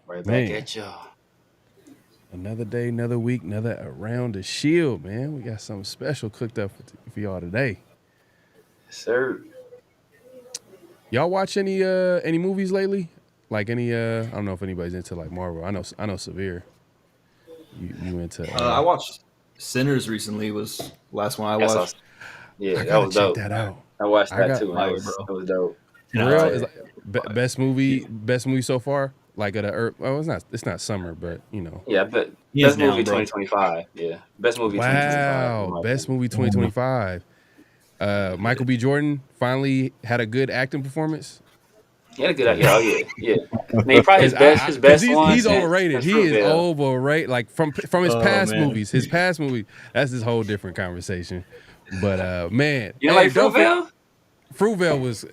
Right back Man, at y'all. another day, another week, another Around the Shield, man. We got something special cooked up for y'all today. Yes, sir. Y'all watch any movies lately? Like any I don't know if anybody's into like Marvel. I know Severe. You into I watched Sinners recently. Was last one I That's watched. awesome. Yeah, I that gotta was check dope. that out. I watched I that got too, and Fire, bro. that was dope. for 10 out real. of Is 10. like best movie so far? Like at it's not summer, but you know. Yeah, but Hands best movie down, bro. 2025. Yeah, best movie 2025. In Wow, my best opinion. movie 2025. Michael B. Jordan finally had a good acting performance. He had a good idea. Oh yeah. I mean, probably his Because best he's one he's since overrated. He is Fruitvale. overrated. Like from his Oh, past man. movies. His past movie. That's this whole different conversation. But man, You know, hey, like Fruitvale? Fruitvale was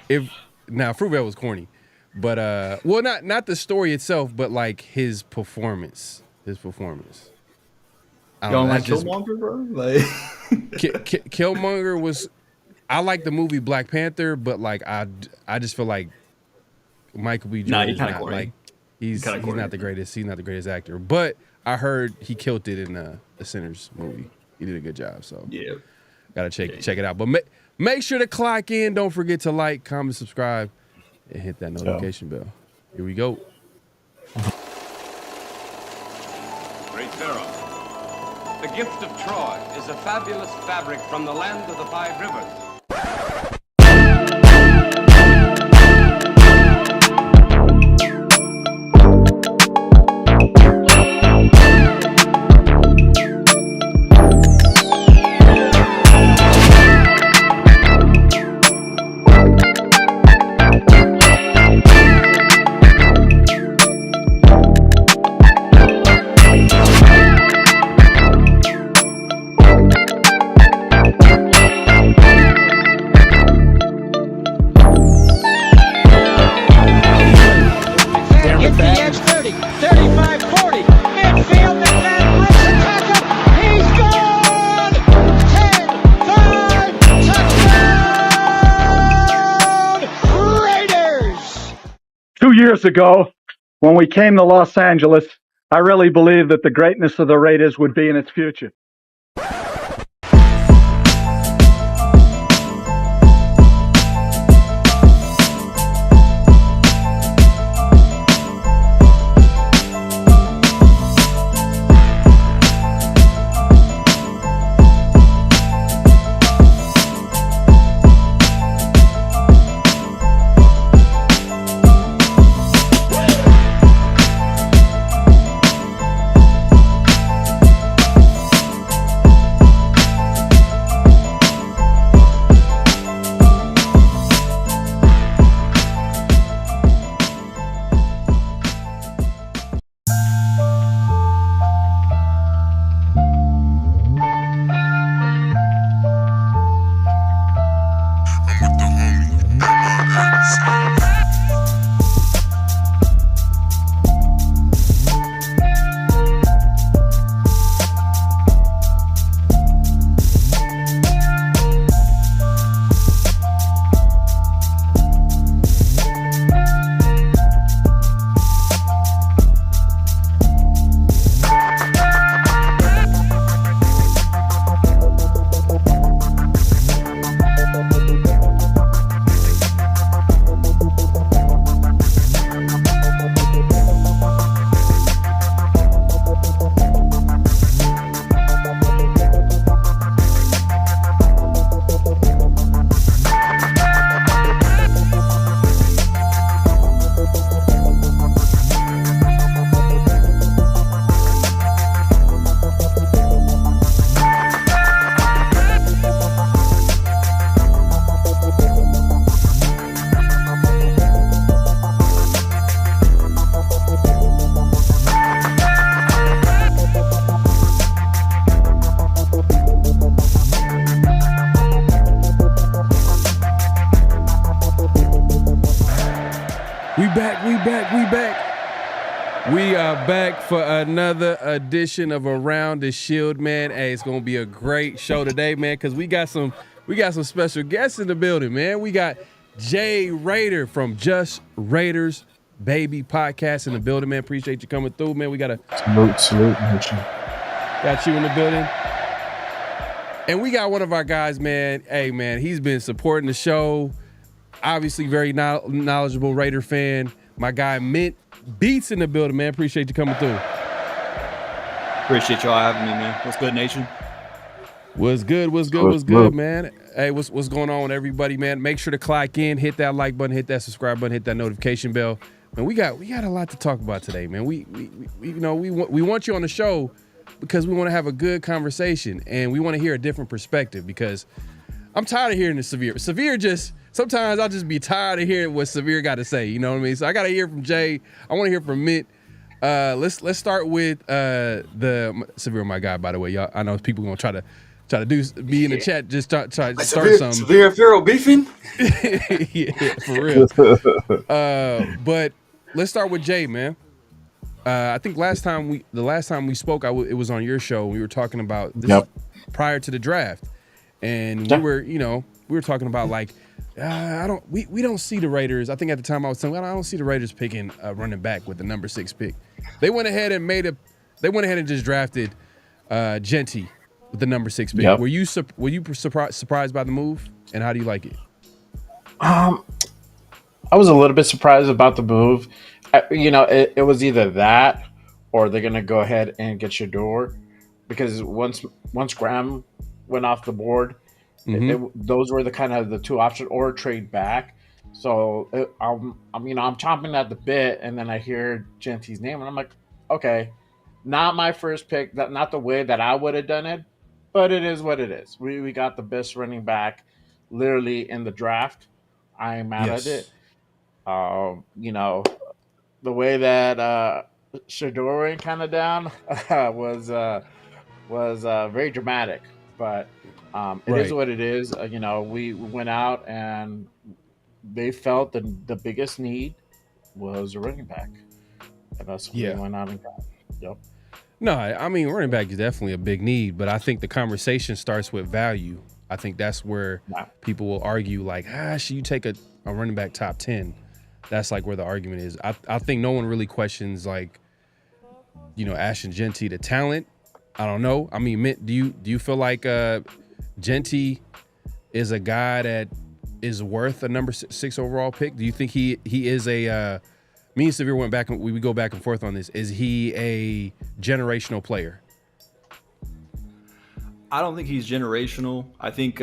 Fruitvale was corny, but well, not the story itself, but like his performance. His performance. I You don't don't know. like That's just Killmonger, bro? Like, Killmonger was. I like the movie Black Panther, but like I just feel like Michael B. nah, Jordan you is kind of not corny. like he's Kinda corny. not the greatest. He's not the greatest actor, but I heard he killed it in the Sinners movie. He did a good job, so Yeah. gotta check it out. But make sure to clock in. Don't forget to like, comment, subscribe, and hit that notification bell. Here we go. Great Pharaoh, the gift of Troy is a fabulous fabric from the land of the 5 rivers. Hit the edge 30, 35, 40. Midfield, McMahon breaks a tackle. He's gone! 10, 5, touchdown! Raiders! 2 years ago, when we came to Los Angeles, I really believed that the greatness of the Raiders would be in its future. We are back for another edition of Around the Shield, man. Hey, it's gonna be a great show today, man, because we got some special guests in the building, man. We got Jay Rader from Just Raiders Baby podcast in the building, man. Appreciate you coming through, man. We got salute. Got you in the building. And we got one of our guys, man. Hey, man, he's been supporting the show. Obviously, very knowledgeable Raider fan. My guy, Mint Beats in the building, man. Appreciate you coming through. Appreciate y'all having me, man. What's good, nation? What's good, man? Hey, what's going on with everybody, man? Make sure to clock in, hit that like button, hit that subscribe button, hit that notification bell. Man, we got a lot to talk about today, man. We want you on the show because we want to have a good conversation and we want to hear a different perspective because I'm tired of hearing the Severe. Sometimes I'll just be tired of hearing what Severe got to say. You know what I mean? So I got to hear from Jay. I want to hear from Mint. Let's start with the Severe, my guy. By the way, y'all. I know people gonna try to be in the chat. Just try to start something. Severe and Pharaoh beefing. Yeah, for real. But let's start with Jay, man. I think the last time we spoke, it was on your show. We were talking about this prior to the draft, and we were talking about like we don't see the Raiders. I think at the time I was saying I don't see the Raiders picking a running back with the number 6 pick. They went ahead and just drafted Genty with the number 6 pick. Yep. Were you surprised by the move, and how do you like it? I was a little bit surprised about the move. It was either that or they're gonna go ahead and get Shedeur, because once Graham went off the board, those were the two options, or trade back. So I'm chomping at the bit, and then I hear Genty's name, and I'm like, okay, not my first pick, not the way that I would have done it, but it is what it is. We got the best running back literally in the draft. I ain't mad at it. The way that Shedeur went kind of down was very dramatic, but it is what it is. We went out and they felt the biggest need was a running back, and that's what we went out and got. Yep. No, I mean, running back is definitely a big need, but I think the conversation starts with value. I think that's where people will argue, like, should you take a running back top 10? That's like where the argument is. I think no one really questions, like, Ashton Genty, the talent. I don't know. I mean, Mint, do you feel like Genty is a guy that is worth a number 6 overall pick? Do you think he is a me and Severe went back and we go back and forth on this. Is he a generational player? I don't think he's generational. I think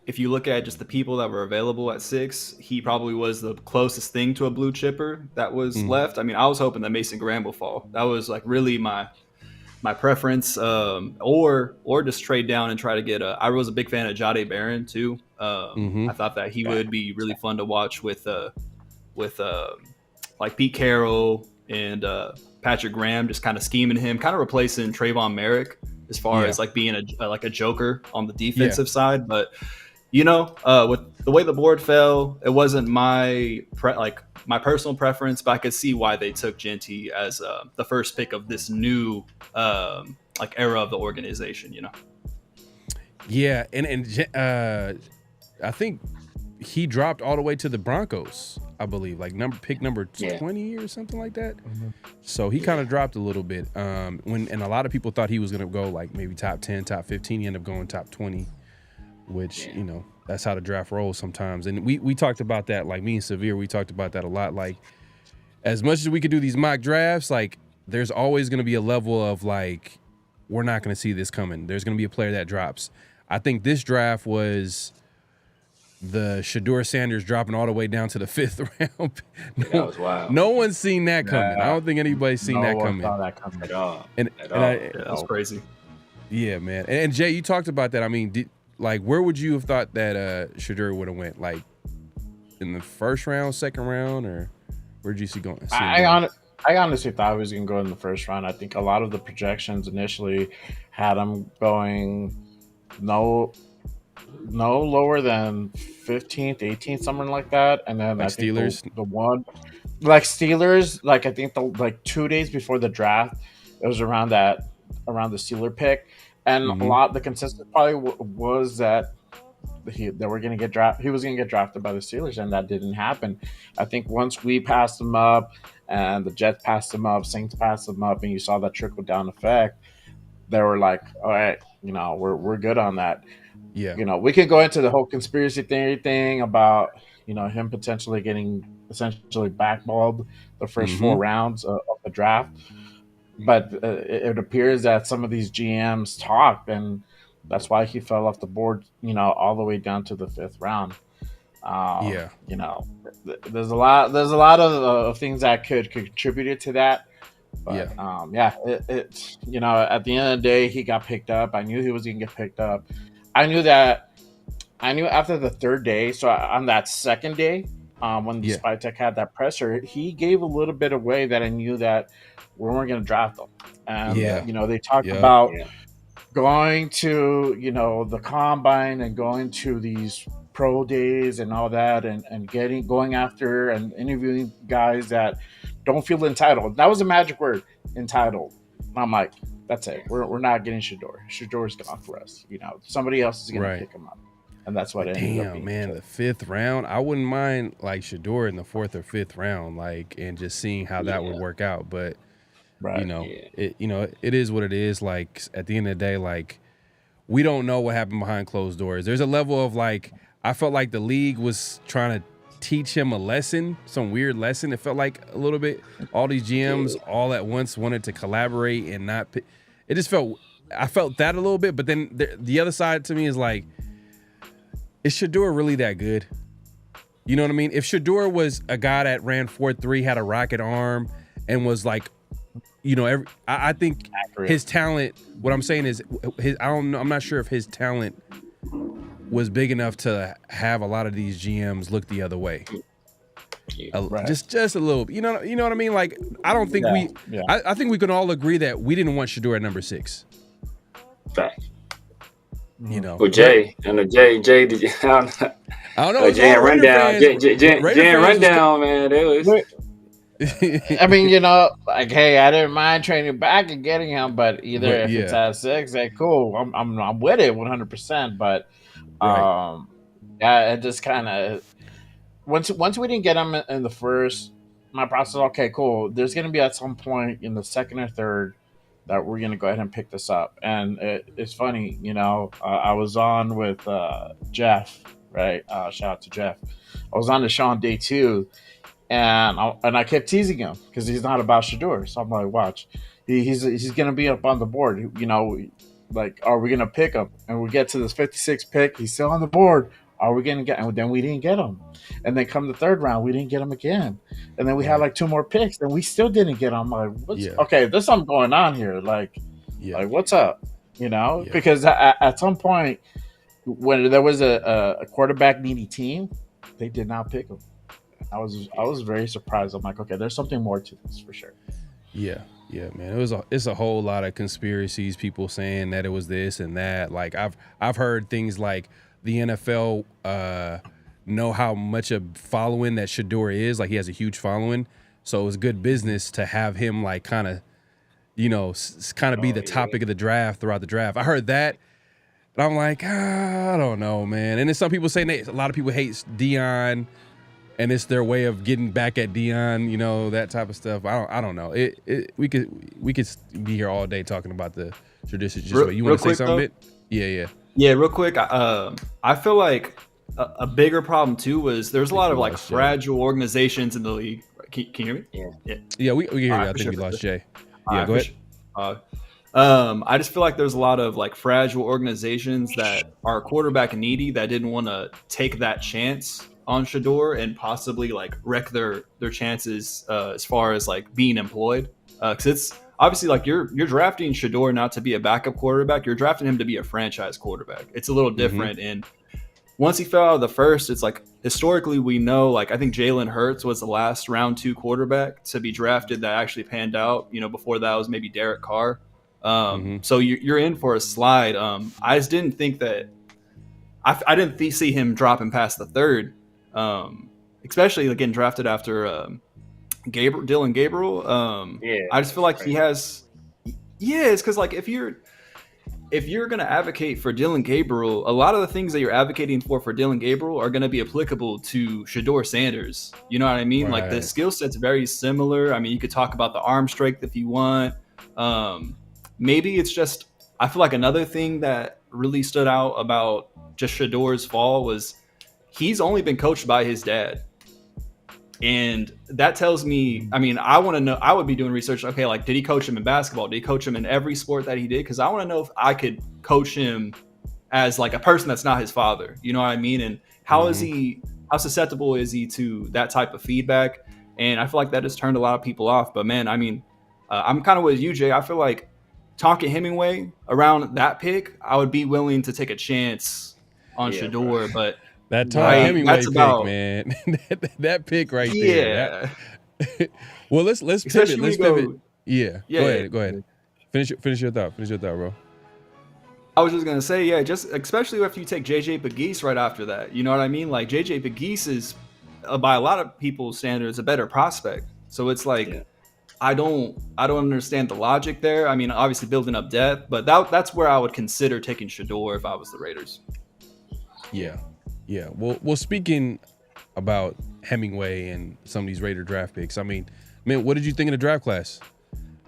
if you look at just the people that were available at 6, he probably was the closest thing to a blue chipper that was left. I mean, I was hoping that Mason Graham will fall. That was like really my preference, or just trade down and try to get I was a big fan of Jahdae Barron too. I thought that he would be really fun to watch with like Pete Carroll and Patrick Graham, just kind of scheming him, kind of replacing Trayvon Merrick as far as like being a joker on the defensive side. But with the way the board fell, it wasn't my personal preference, but I could see why they took Genty as the first pick of this new era of the organization. Yeah, and I think he dropped all the way to the Broncos, I believe, like pick number 20 or something like that. So he kind of dropped a little bit. And a lot of people thought he was going to go like maybe top 10, top 15. He ended up going top 20, which, that's how the draft rolls sometimes. And we talked about that, like me and Severe, we talked about that a lot. Like, as much as we could do these mock drafts, like, there's always going to be a level of like, we're not going to see this coming. There's going to be a player that drops. I think this draft was the Shedeur Sanders dropping all the way down to the 5th round. That was wild. No one's seen that coming. I don't think anybody's seen that coming. Saw that coming at all. That's crazy. Yeah, man. And Jay, you talked about that. I mean, where would you have thought that Shedeur would have went? Like in the 1st round, 2nd round, or where'd you see going? I honestly thought he was going to go in the 1st round. I think a lot of the projections initially had him going no lower than 15th, 18th, something like that. And then like I think Steelers, the one like Steelers, like I think the 2 days before the draft, it was around the Steeler pick, and a lot the consensus probably was that they were going to get drafted. He was going to get drafted by the Steelers, and that didn't happen. I think once we passed him up, and the Jets passed him up, Saints passed him up, and you saw that trickle down effect, they were like, all right, we're good on that. Yeah. We could go into the whole conspiracy theory thing about, him potentially getting essentially backballed the first 4 rounds of the draft. But it appears that some of these GMs talked, and that's why he fell off the board, all the way down to the 5th round. There's a lot of things that could contribute to that. But, at the end of the day, he got picked up. I knew he was going to get picked up. I knew after the 3rd day, so on that 2nd day, when the Spy Tech had that presser, he gave a little bit away that I knew that we weren't going to draft them. And, they talked about going to, the combine and going to these pro days and all that, and going after and interviewing guys that don't feel entitled. That was a magic word, entitled. And I'm like, that's it. We're not getting Shedeur. Shedeur is gone for us. Somebody else is going to pick him up. And that's what it ended up being. Man, the 5th round. I wouldn't mind like Shedeur in the 4th or 5th round, and just seeing how that would work out. But it is what it is. Like at the end of the day, we don't know what happened behind closed doors. There's a level of I felt like the league was trying to teach him a lesson, some weird lesson. It felt like a little bit. All these GMs all at once wanted to collaborate and not. It just felt. I felt that a little bit, but then the other side to me is is Shedeur really that good? You know what I mean? If Shedeur was a guy that ran 4.3, had a rocket arm, and was I think his talent. What I'm saying is, I don't know. I'm not sure if his talent was big enough to have a lot of these GMs look the other way. Just a little. You know what I mean? I don't think I think we can all agree that we didn't want Shedeur at number 6. Fact. Well, Jay, did you? I don't know. Jay and Rundown, Jay and Rundown, man. It was. I mean, hey, I didn't mind trading back and getting him, but if it's at 6, cool. I'm with it 100%. But it just kind of once we didn't get him in the first, my process. Okay, cool. There's going to be at some point in the 2nd or 3rd that we're going to go ahead and pick this up. And it's funny, I was on with Jeff, right? Shout out to Jeff. I was on the show on day 2. And I kept teasing him because he's not about Shedeur. So I'm like, watch, he's gonna be up on the board. Are we gonna pick him? And we get to this 56th pick, he's still on the board. Are we gonna get? And then we didn't get him. And then come the 3rd round, we didn't get him again. And then we had 2 more picks, and we still didn't get him. I'm like, okay, there's something going on here. What's up? Because at some point when there was a quarterback needy team, they did not pick him. I was very surprised. I'm like, okay, there's something more to this for sure. Yeah, man. It's a whole lot of conspiracies. People saying that it was this and that. I've heard things like the NFL know how much a following that Shedeur is. He has a huge following, so it was good business to have him kind of be the topic of the draft throughout the draft. I heard that, and I'm like, I don't know, man. And then some people saying a lot of people hate Deion. And it's their way of getting back at Deion, that type of stuff. I don't know. We could be here all day talking about the traditions. You want to say something? Yeah. Yeah, real quick. I feel like a bigger problem too was there's a lot of fragile organizations in the league. Can you hear me? Yeah. We can hear you. I think we lost Jay. Yeah, go ahead. I just feel like there's a lot of fragile organizations that are quarterback needy that didn't want to take that chance on Shedeur and possibly wreck their chances as far as being employed, because it's obviously you're drafting Shedeur not to be a backup quarterback, you're drafting him to be a franchise quarterback. It's a little different. And once he fell out of the first, it's historically we know I think Jalen Hurts was the last round 2 quarterback to be drafted that actually panned out. Before that was maybe Derek Carr. So you're in for a slide. I just didn't think that I didn't see him dropping past the 3rd. Especially getting drafted after Dylan Gabriel. I just feel like he has. Yeah, it's because if you're if you're going to advocate for Dylan Gabriel, a lot of the things that you're advocating for Dylan Gabriel are going to be applicable to Shedeur Sanders. You know what I mean? Like the skill set's very similar. I mean, you could talk about the arm strength if you want. Maybe it's just, I feel like another thing that really stood out about just Shedeur's fall was he's only been coached by his dad. And that tells me, I mean, I want to know, I would be doing research. Okay, like, did he coach him in basketball? Did he coach him in every sport that he did? Because I want to know if I could coach him as like a person that's not his father. You know what I mean? And how is he, how susceptible is he to that type of feedback? And I feel like that has turned a lot of people off. But man, I mean, I'm kind of with you, Jay. I feel like Tonka Hemingway around that pick, I would be willing to take a chance on Shedeur, but that Tonka Hemingway pick, man, that pick right there. Well, let's pivot. Let's pivot. Yeah. Go ahead. Finish your thought. Bro. I was just gonna say, just especially if you take JJ Pegues right after that. You know what I mean? Like JJ Pegues is, by a lot of people's standards, a better prospect. So it's like, I don't understand the logic there. I mean, obviously building up depth, but that's where I would consider taking Shedeur if I was the Raiders. Yeah. Well, speaking about Hemingway and some of these Raider draft picks, I mean, man, what did you think of the draft class?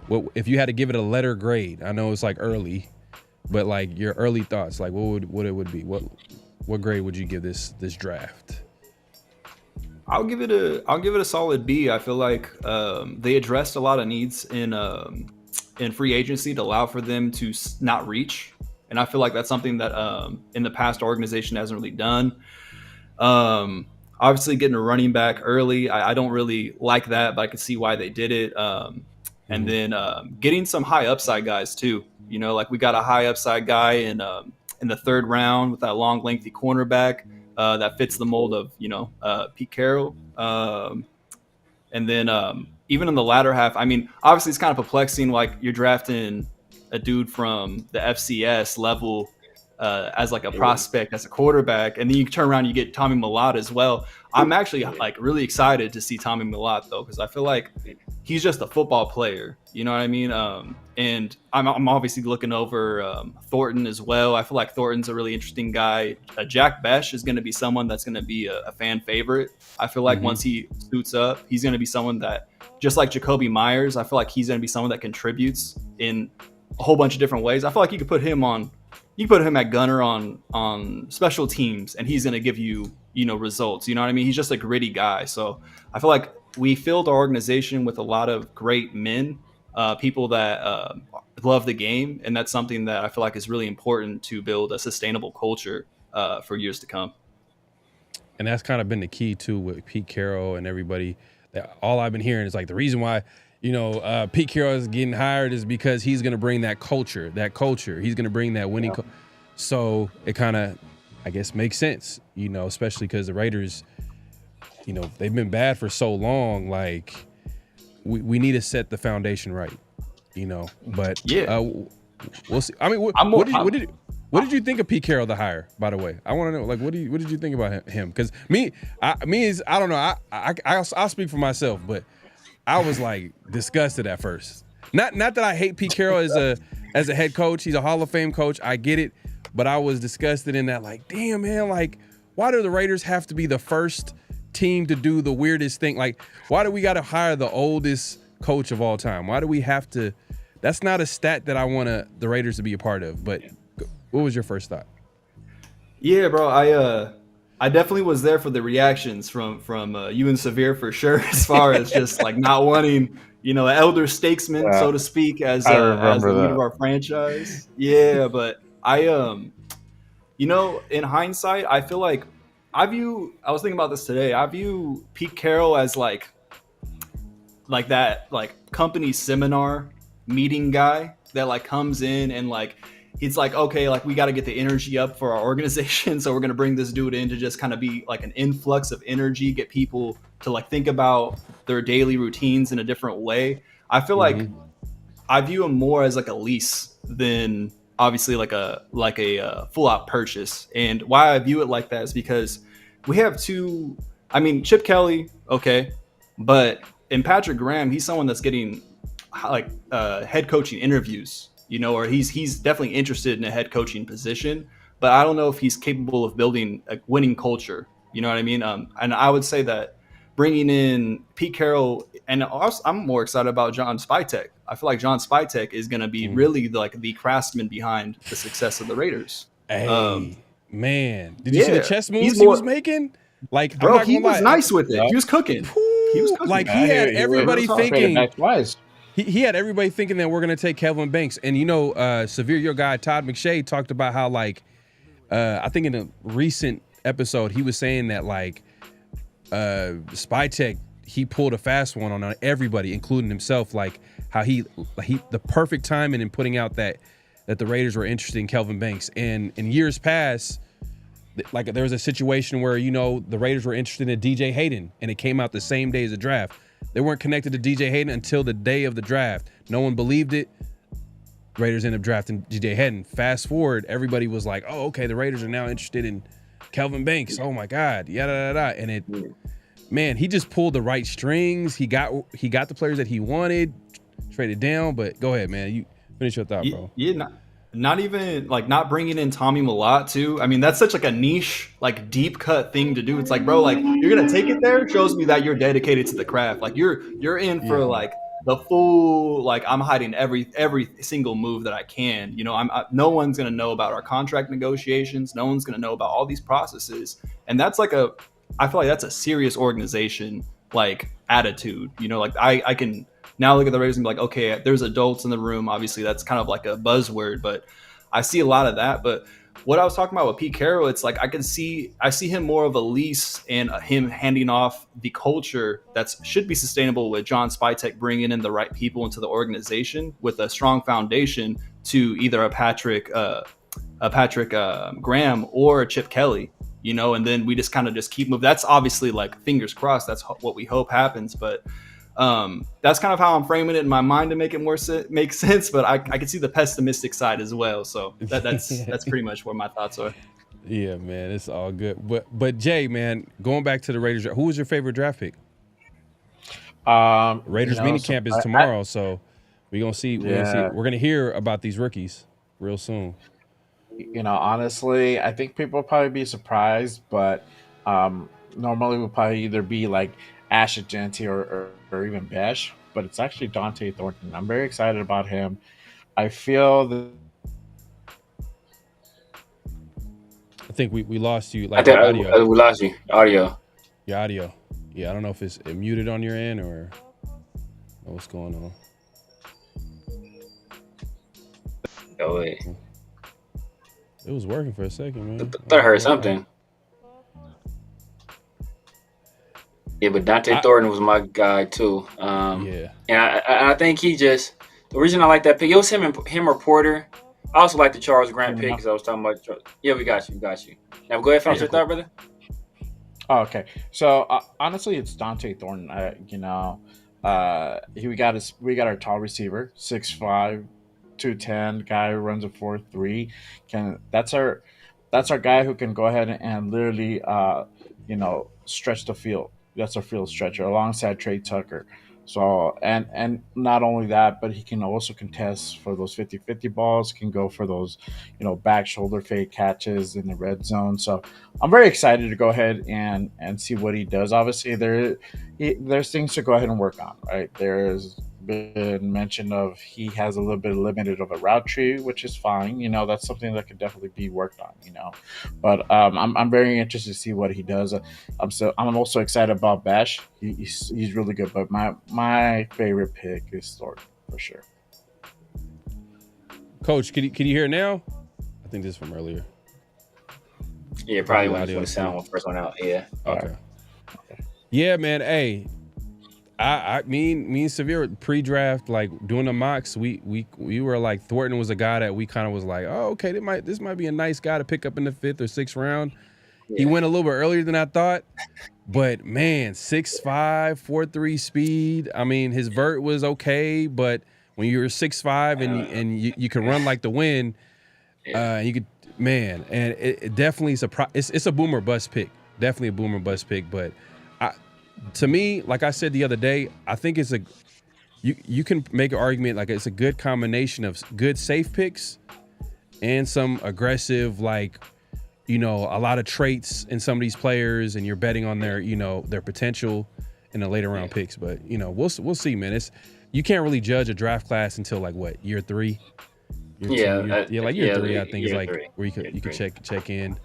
What if you had to give it a letter grade? I know it's like early, but like your early thoughts, like what it would be? What grade would you give this draft? I'll give it a solid B. I feel like they addressed a lot of needs in free agency to allow for them to not reach, and I feel like that's something that in the past organization hasn't really done. Obviously, getting a running back early, I don't really like that, but I could see why they did it. And then getting some high upside guys too. You know, like we got a high upside guy in the third round with that long, lengthy cornerback. That fits the mold of, Pete Carroll. And then even in the latter half, I mean, obviously it's kind of perplexing. Like you're drafting a dude from the FCS level as like a prospect, as a quarterback. And then you turn around and you get Tommy Millott as well. I'm actually like really excited to see Tommy Millott though, because I feel like he's just a football player. You know what I mean? And I'm obviously looking over Thornton as well. I feel like Thornton's a really interesting guy. Jack Besh is going to be someone that's going to be a fan favorite. I feel like once he suits up, he's going to be someone that, just like Jacoby Myers, I feel like he's going to be someone that contributes in a whole bunch of different ways. I feel like you could put him at gunner on special teams, and he's going to give you, results. You know what I mean? He's just a gritty guy. So I feel like we filled our organization with a lot of great men, people that love the game, and that's something that I feel like is really important to build a sustainable culture for years to come. And that's kind of been the key too with Pete Carroll and everybody. That all I've been hearing is like the reason why Pete Carroll is getting hired is because he's going to bring that culture. He's going to bring that winning. So it kind of, I guess, makes sense, especially because the Raiders, they've been bad for so long. Like we need to set the foundation right, but we'll see. I mean, what did you think of Pete Carroll, the hire, by the way? I want to know, like, what did you think about him? Because I don't know. I'll speak for myself, but I was like disgusted at first. Not that I hate Pete Carroll as a head coach. He's a Hall of Fame coach. I get it, but I was disgusted in that, like, damn man, like, why do the Raiders have to be the first team to do the weirdest thing? Like, why do we got to hire the oldest coach of all time? Why do we have to? That's not a stat that I want the Raiders to be a part of. But what was your first thought? Yeah, bro, I definitely was there for the reactions from you and Severe for sure, as far as just like not wanting, an elder statesman, so to speak, as the lead of our franchise. Yeah, but I in hindsight, I feel like I was thinking about this today. I view Pete Carroll as like that, like company seminar meeting guy that like comes in and like, it's like, okay, like we got to get the energy up for our organization. So we're going to bring this dude in to just kind of be like an influx of energy, get people to like think about their daily routines in a different way. I feel like I view him more as like a lease than obviously like a full out purchase. And why I view it like that is because we have Chip Kelly, okay, but in Patrick Graham, he's someone that's getting like head coaching interviews. or he's definitely interested in a head coaching position, but I don't know if he's capable of building a winning culture. You know what I mean? And I would say that bringing in Pete Carroll, and also I'm more excited about John Spytek. I feel like John Spytek is going to be really the craftsman behind the success of the Raiders. Hey, man, did you see the chess moves he's he was making? Like, bro, I'm not he gonna was lie. nice with it. He was cooking. He was cooking. Like, he had everybody thinking. He had everybody thinking that we're gonna take Kelvin Banks, and Severe, your guy Todd McShay talked about how I think in a recent episode he was saying that Spytek, he pulled a fast one on everybody, including himself. Like how he the perfect timing in putting out that the Raiders were interested in Kelvin Banks, and in years past, like there was a situation where the Raiders were interested in DJ Hayden, and it came out the same day as the draft. They weren't connected to DJ Hayden until the day of the draft. No one believed it. Raiders ended up drafting DJ Hayden. Fast forward, everybody was like, "Oh, okay, the Raiders are now interested in Kelvin Banks. Oh my God, yada yada yada." And man, he just pulled the right strings. He got the players that he wanted, traded down. But go ahead, man. You finish your thought, bro. Yeah, not even not bringing in Tommy Millott too. I mean, that's such a niche, deep cut thing to do. It's like, bro, you're gonna take it there. Shows me that you're dedicated to the craft. Like you're in for the full. I'm hiding every single move that I can. No one's gonna know about our contract negotiations. No one's gonna know about all these processes. And that's I feel like that's a serious organization attitude. I can now look at the Raiders and be like, okay, there's adults in the room. Obviously, that's kind of like a buzzword, but I see a lot of that. But what I was talking about with Pete Carroll, it's like I see him more of a lease and him handing off the culture that should be sustainable with John Spytek bringing in the right people into the organization with a strong foundation to either a Patrick Graham or a Chip Kelly. And then we just kind of keep moving. That's obviously fingers crossed. That's what we hope happens. But that's kind of how I'm framing it in my mind to make it make sense. But I can see the pessimistic side as well. So that's pretty much where my thoughts are. Yeah, man, it's all good. But Jay, man, going back to the Raiders, who was your favorite draft pick? Raiders minicamp is tomorrow, so we're gonna see. We're gonna hear about these rookies real soon. Honestly, I think people will probably be surprised, but normally we'll probably either be Ash Agenti or even Besh, but it's actually Dante Thornton. I'm very excited about him. I feel that. I think we lost you. I think audio. We lost you. Audio. Your audio. Yeah, I don't know if it's muted on your end or what's going on. Oh wait. It was working for a second, man. I thought I heard something. Yeah, but Dante Thornton was my guy too. Yeah. And I think the reason I like that pick, it was him or Porter. I also like the Charles Grant pick because I was talking about. Yeah, we got you. Now go ahead, finish your thought, brother. Oh, okay. So honestly, it's Dante Thornton. We got our tall receiver, 6'5", 210 guy who runs a 4.3. That's our guy who can go ahead and literally stretch the field. That's our field stretcher alongside Trey Tucker. So and not only that, but he can also contest for those 50-50 balls, can go for those, back shoulder fade catches in the red zone. So I'm very excited to go ahead and see what he does. Obviously, there's things to go ahead and work on, right? There's been mention of he has a little bit limited of a route tree, which is fine. That's something that could definitely be worked on. But I'm very interested to see what he does. I'm also excited about Bash. He's really good. But my favorite pick is Thornton for sure. Coach, can you hear it now? I think this is from earlier. Yeah, probably when the sound went first one out. Yeah. Okay. Yeah, man. Hey. Me and Severe pre-draft, doing the mocks, we were Thornton was a guy that we kind of was oh, okay, this might be a nice guy to pick up in the 5th or 6th round. Yeah. He went a little bit earlier than I thought, but man, 6'5", 4.3 speed. I mean, his vert was okay, but when you're 6'5" and you can run like the wind, you could, man, and it definitely is it's a boomer bust pick, definitely a boomer bust pick, but. To me, like I said the other day, I think it's you can make an argument like it's a good combination of good safe picks and some aggressive, like, a lot of traits in some of these players, and you're betting on their their potential in the later round picks. But we'll see, man. You can't really judge a draft class until like what, year 3, year 2, like year 3. I think is like where you could check in.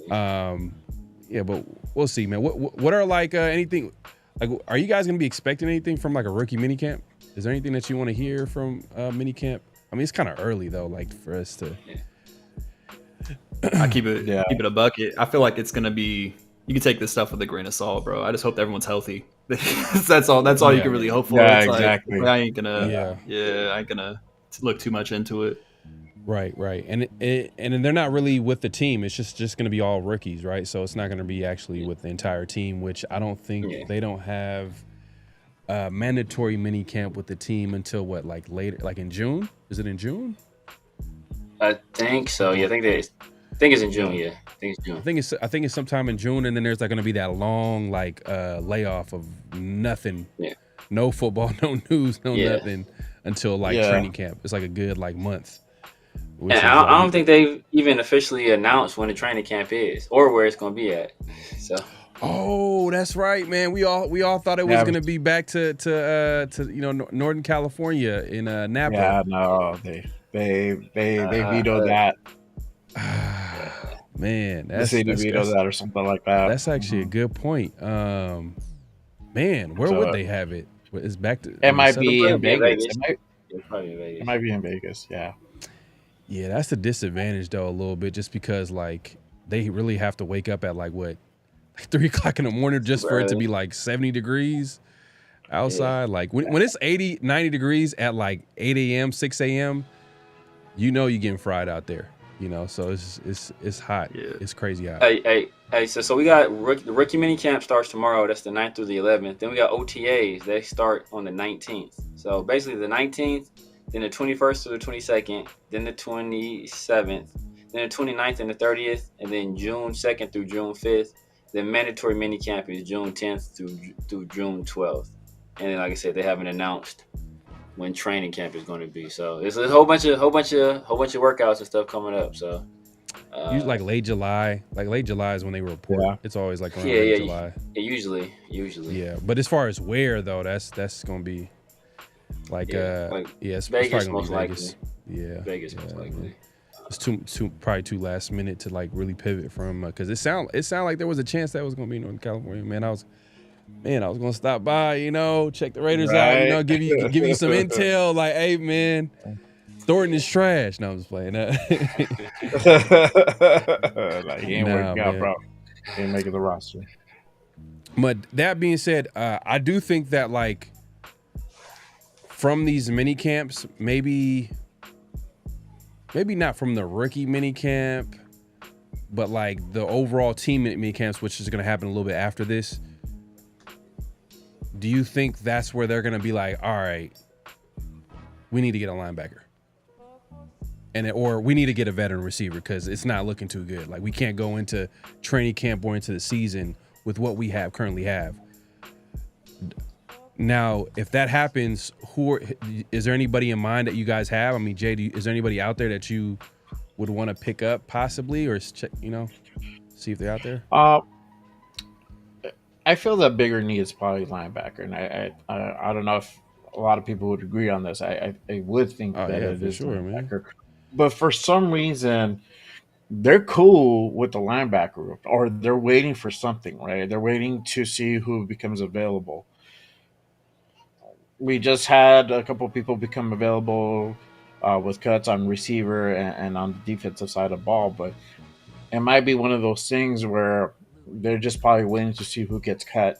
But we'll see, man. What are like anything? Like, are you guys gonna be expecting anything from like a rookie minicamp? Is there anything that you want to hear from minicamp? I mean, it's kind of early though, like for us to. I keep it a bucket. I feel like it's gonna be. You can take this stuff with a grain of salt, bro. I just hope everyone's healthy. That's all you can really hope for. Yeah, it's exactly. Like, I ain't gonna look too much into it. Right, and they're not really with the team. It's just going to be all rookies, right? So it's not going to be actually with the entire team, which I don't think they don't have a mandatory mini camp with the team until what, like later, like in June? Is it in June? I think so. Yeah, I think it's in June. Yeah, I think it's June. I think it's sometime in June, and then there's like going to be that long like layoff of nothing. Yeah. No football, no news, no nothing until like training camp. It's like a good like month. And I don't think they've even officially announced when the training camp is or where it's going to be at. So. Oh, that's right, man. We all thought it was going to be back to Northern California in Napa. Yeah, no, they vetoed that. Man, they vetoed that or something like that. That's actually a good point. Man, where would they have it? It's back to. It might be in Vegas. It might be in Vegas. Yeah. Yeah, that's the disadvantage though, a little bit, just because like they really have to wake up at like 3 o'clock in the morning just for it to be like 70 degrees outside. Yeah. Like when it's 80, 90 degrees at like 8 a.m., 6 a.m., you're getting fried out there. So it's hot. Yeah. It's crazy hot. Hey, so we got the rookie mini camp starts tomorrow. That's the 9th through the 11th. Then we got OTAs. They start on the 19th. So basically the 19th, then the 21st through the 22nd, then the 27th, then the 29th and the 30th, and then June 2nd through June 5th. The mandatory mini camp is June 10th through June 12th. And then, like I said, they haven't announced when training camp is going to be. So it's a whole bunch of workouts and stuff coming up. So usually like late July. Like late July is when they report. Yeah. It's always like around late July. Yeah, usually. Yeah, but as far as where though, that's going to be like it's Vegas probably most Vegas. Likely. Yeah, Vegas most likely. It's probably too last minute to like really pivot from because it sound like there was a chance that was going to be in Northern California. Man, I was going to stop by, check the Raiders out, give you some intel. Like, hey, man, Thornton is trash. No, I'm just playing. Like he ain't working out, bro. He ain't making the roster. But that being said, I do think that like from these mini camps, maybe not from the rookie mini camp, but like the overall team mini camps, which is going to happen a little bit after this. Do you think that's where they're going to be like, all right, we need to get a linebacker, or we need to get a veteran receiver because it's not looking too good. Like we can't go into training camp or into the season with what we currently have. Now, if that happens, is there anybody in mind that you guys have? I mean, Jay, is there anybody out there that you would want to pick up possibly, or check, see if they're out there? I feel the bigger need is probably linebacker, and I don't know if a lot of people would agree on this. I would think that it is linebacker, man. But for some reason, they're cool with the linebacker, or they're waiting for something, right? They're waiting to see who becomes available. We just had a couple of people become available with cuts on receiver and on the defensive side of ball, but it might be one of those things where they're just probably waiting to see who gets cut,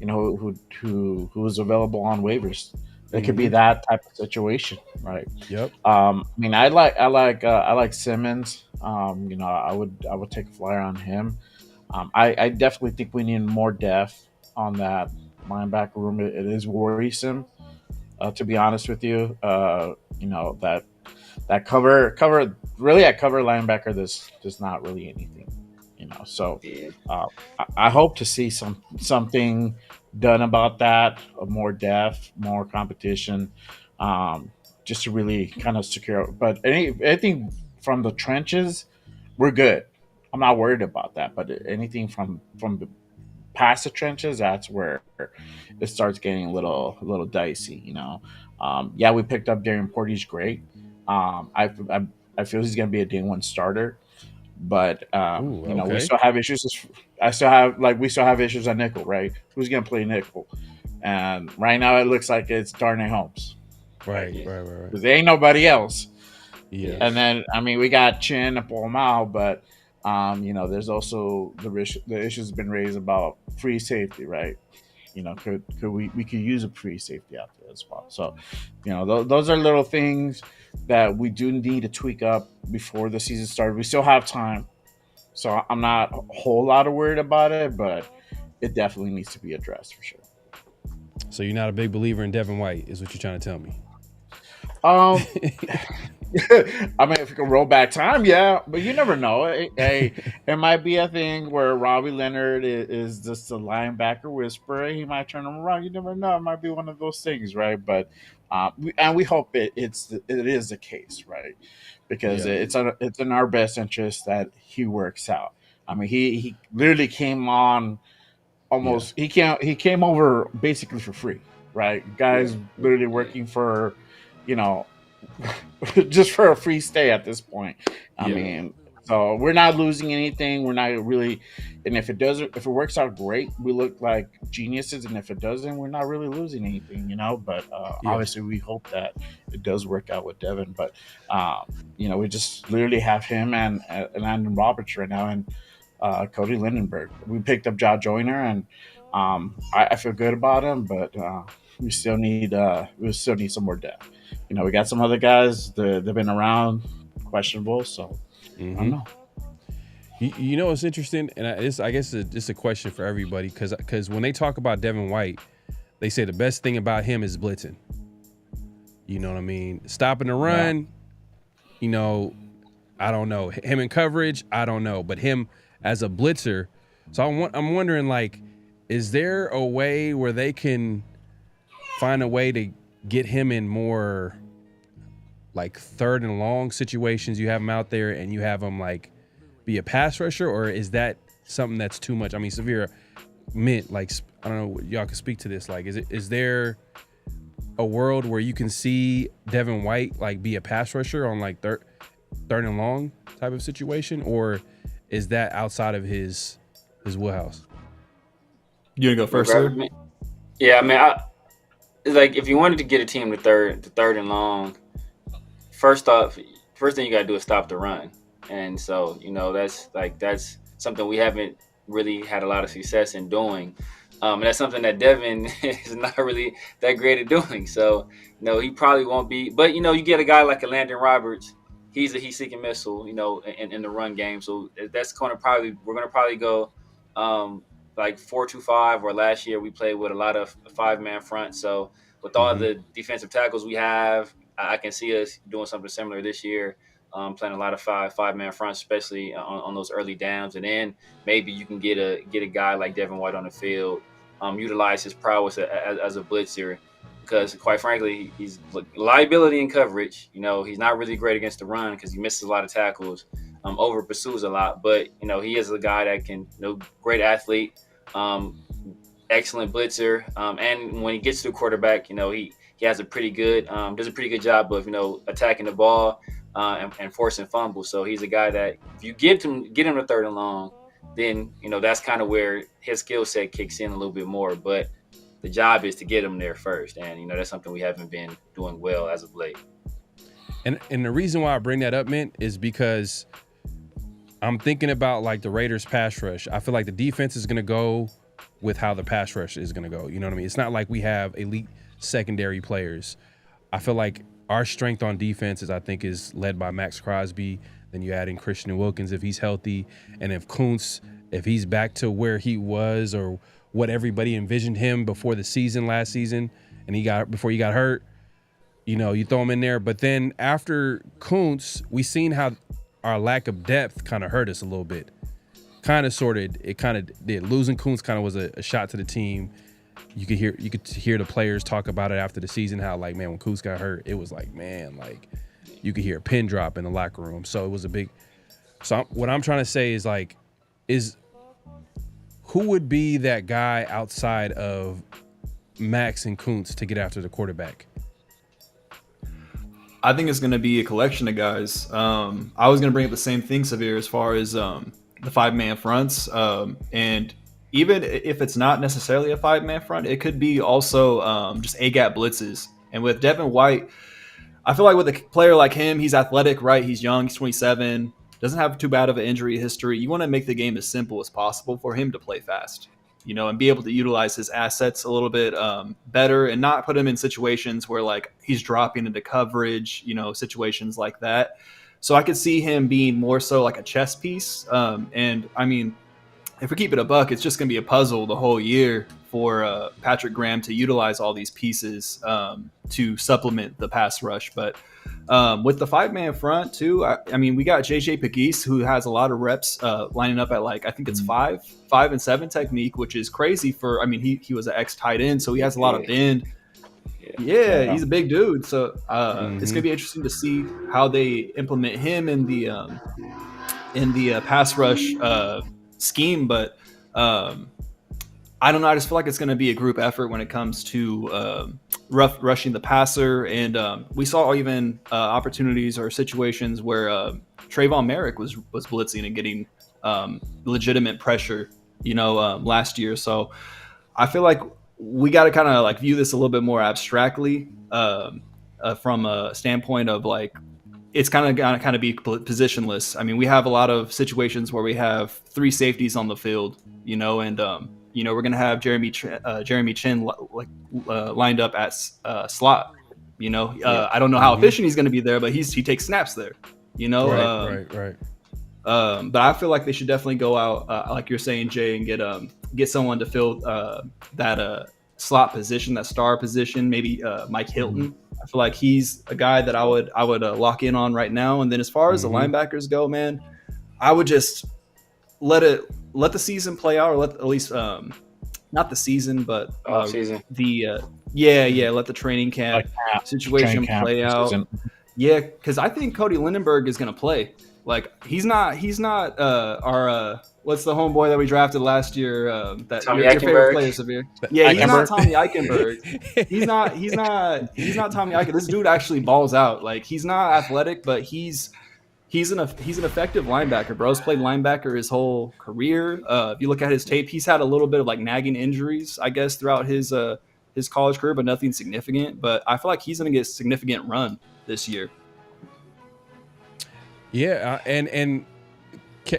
who is available on waivers. It could be that type of situation, right? Yep. I mean, I like Simmons. I would take a flyer on him. I definitely think we need more depth on that linebacker room. It is worrisome, to be honest with you. That cover really at cover linebacker, there's not really anything. So I hope to see something done about that, more depth, more competition, just to really kind of secure. But anything from the trenches, we're good. I'm not worried about that. But anything from the past the trenches, that's where it starts getting a little dicey. Yeah, we picked up Darren Porty's great. I feel he's going to be a day one starter, but Ooh, we okay. still have issues. We still have issues at nickel, right? Who's going to play nickel? And right now it looks like it's Darnay Holmes. Right. Because there ain't nobody else. Yeah. And then we got Chin and Paul Mao, but there's also the issues been raised about free safety, right? Could we could use a free safety out there as well. So, those are little things that we do need to tweak up before the season starts. We still have time, so I'm not a whole lot of worried about it, but it definitely needs to be addressed for sure. So you're not a big believer in Devin White, is what you're trying to tell me? I mean, if you can roll back time, yeah, but you never know. It might be a thing where Robbie Leonard is just a linebacker whisperer. He might turn him around. You never know. It might be one of those things, right? But we hope it is the case, right? Because it's in our best interest that he works out. I mean, he literally came on almost. Yeah. He came over basically for free, right? Guys literally working for, just for a free stay at this point. I mean, so we're not losing anything. We're not really, and if it works out great, we look like geniuses. And if it doesn't, we're not really losing anything, But obviously, we hope that it does work out with Devin. But we just literally have him and Landon Roberts right now, and Cody Lindenberg. We picked up Josh Joyner, and I feel good about him, but we still need some more depth. We got some other guys that they've been around, questionable. So I don't know. You know what's interesting, and I guess it's a question for everybody, because when they talk about Devin White, they say the best thing about him is blitzing. You know what I mean? Stopping the run. Yeah. I don't know. Him in coverage, I don't know, but him as a blitzer. So I'm wondering, like, is there a way where they can find a way to get him in more like third and long situations? You have him out there and you have him like be a pass rusher, or is that something that's too much? I mean, Severe Mint, like, I don't know, y'all can speak to this. Like, is there a world where you can see Devin White like be a pass rusher on like third and long type of situation, or is that outside of his wheelhouse? You gonna go first, sir? Yeah, I mean, it's like if you wanted to get a team to third and long, first thing you gotta do is stop the run. And so, that's something we haven't really had a lot of success in doing. And that's something that Devin is not really that great at doing. So, he probably won't be. But, you get a guy like a Landon Roberts. He's a heat-seeking missile, in the run game. So that's we're going to probably go like 4-2-5, or last year we played with a lot of 5-man front. So with all the defensive tackles we have, I can see us doing something similar this year. Playing a lot of five-man fronts, especially on those early downs, and then maybe you can get a guy like Devin White on the field, utilize his prowess as a blitzer, because quite frankly, he's liability in coverage. He's not really great against the run because he misses a lot of tackles, over pursues a lot, but he is a guy that can, great athlete, excellent blitzer, and when he gets to the quarterback, he has a pretty good does a pretty good job of attacking the ball. And forcing fumbles. So he's a guy that if you get him to third and long, then that's kind of where his skill set kicks in a little bit more. But the job is to get him there first, and that's something we haven't been doing well as of late. And the reason why I bring that up, Mint, is because I'm thinking about like the Raiders pass rush. I feel like the defense is going to go with how the pass rush is going to go. You know what I mean? It's not like we have elite secondary players. I feel like our strength on defense is led by Max Crosby. Then you add in Christian Wilkins if he's healthy, and if Kuntz, if he's back to where he was or what everybody envisioned him before the season last season, and before he got hurt, you throw him in there. But then after Kuntz, we seen how our lack of depth kind of hurt us a little bit. It kind of did. Losing Kuntz kind of was a shot to the team. you could hear the players talk about it after the season, how like, man, when Kuntz got hurt, it was like, man, like you could hear a pin drop in the locker room. So it was a big. So what I'm trying to say is like, who would be that guy outside of Max and Kuntz to get after the quarterback? I think it's going to be a collection of guys. I was going to bring up the same thing, Severe, as far as the 5-man fronts. And even if it's not necessarily a 5-man front, it could be also just A-gap blitzes. And with Devin White, I feel like with a player like him, he's athletic, right? He's young, he's 27, doesn't have too bad of an injury history. You want to make the game as simple as possible for him to play fast, and be able to utilize his assets a little bit better and not put him in situations where like he's dropping into coverage, situations like that. So I could see him being more so like a chess piece. And I mean, if we keep it a buck, it's just going to be a puzzle the whole year for Patrick Graham to utilize all these pieces to supplement the pass rush. But with the 5-man front too, I mean, we got JJ Pegues, who has a lot of reps lining up at like, I think it's 5 and 7 technique, which is crazy for, I mean, he was an ex tight end, so he has a lot of bend. Yeah, he's a big dude. So it's gonna be interesting to see how they implement him in the pass rush scheme. But I don't know. I just feel like it's going to be a group effort when it comes to rushing the passer. And we saw even opportunities or situations where Trayvon Merrick was blitzing and getting legitimate pressure, last year. So I feel like we got to kind of like view this a little bit more abstractly from a standpoint of like, it's kind of going to be positionless. I mean, we have a lot of situations where we have 3 safeties on the field, and we're going to have Jeremy Chin lined up at slot. I don't know how efficient he's going to be there, but he takes snaps there. Right. But I feel like they should definitely go out, like you're saying, Jay, and get someone to fill that slot position, that star position. Maybe Mike Hilton. I feel like he's a guy that I would lock in on right now. And then as far as the linebackers go, man, I would just let the season play out, or let at least not the season, but season. Let the training camp situation play out. Yeah, because I think Cody Lindenberg is going to play. Like he's not our what's the homeboy that we drafted last year? That your favorite player, Severe. Yeah, he's not Tommy Eichenberg. He's not Tommy Eichenberg. This dude actually balls out. Like he's not athletic, but he's an effective linebacker. Bro's played linebacker his whole career. If you look at his tape, he's had a little bit of like nagging injuries, I guess, throughout his college career, but nothing significant. But I feel like he's going to get a significant run this year. Yeah, and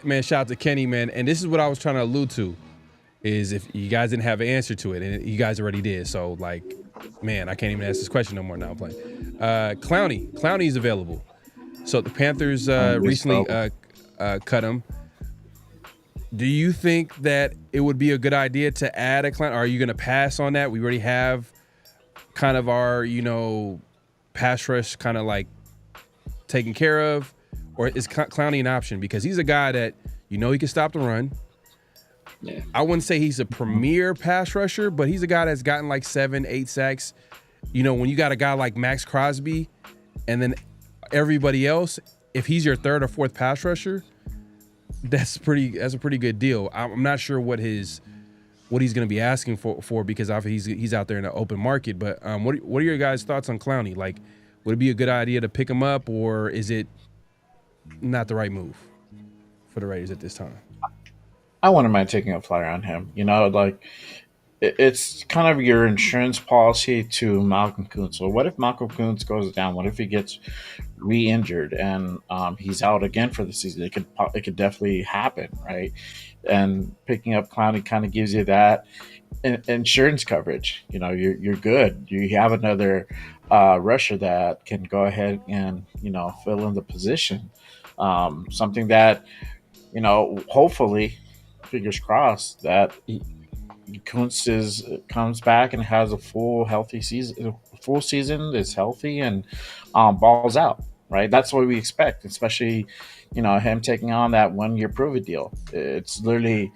man, shout out to Kenny, man. And this is what I was trying to allude to, is if you guys didn't have an answer to it, and you guys already did. So, like, man, I can't even ask this question no more now. I'm playing. Clowney's available. So the Panthers recently cut him. Do you think that it would be a good idea to add a Clowney? Are you going to pass on that? We already have kind of our, pass rush kind of like taken care of. Or is Clowney an option? Because he's a guy that, he can stop the run. Yeah. I wouldn't say he's a premier pass rusher, but he's a guy that's gotten like 7-8 sacks. When you got a guy like Max Crosby and then everybody else, if he's your 3rd or 4th pass rusher, that's a pretty good deal. I'm not sure what he's going to be asking for because he's out there in the open market. But what are your guys' thoughts on Clowney? Like, would it be a good idea to pick him up, or is it not the right move for the Raiders at this time? I wouldn't mind taking a flyer on him. It's kind of your insurance policy to Malcolm Kuntz. So what if Malcolm Kuntz goes down? What if he gets re-injured and he's out again for the season? It could definitely happen, right? And picking up Clowney kind of gives you that insurance coverage. You're good. You have another rusher that can go ahead and fill in the position. Something that hopefully, fingers crossed, that Kuntz comes back and has a healthy season, is healthy and balls out, right? That's what we expect, especially him taking on that 1-year prove-it deal. It's literally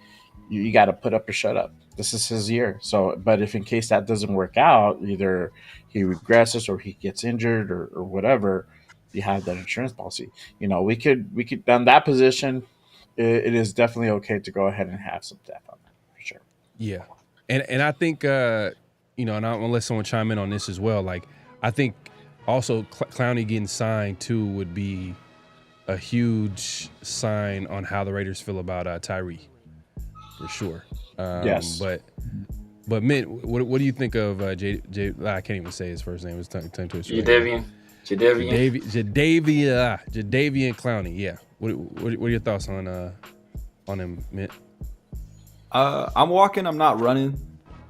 you got to put up or shut up. this is his year. So, but if in case that doesn't work out, either he regresses or he gets injured or whatever, you have that insurance policy. We could on that position. It is definitely okay to go ahead and have some depth on that for sure. Yeah, and I think and I'm gonna let someone chime in on this as well. Like, I think also Clowney getting signed too would be a huge sign on how the Raiders feel about Tyree, for sure. Yes, but Mint, what do you think of I can't even say his first name. It's tongue twister. Jadeveon Clowney. Yeah. What are your thoughts on him, Mint? I'm walking. I'm not running.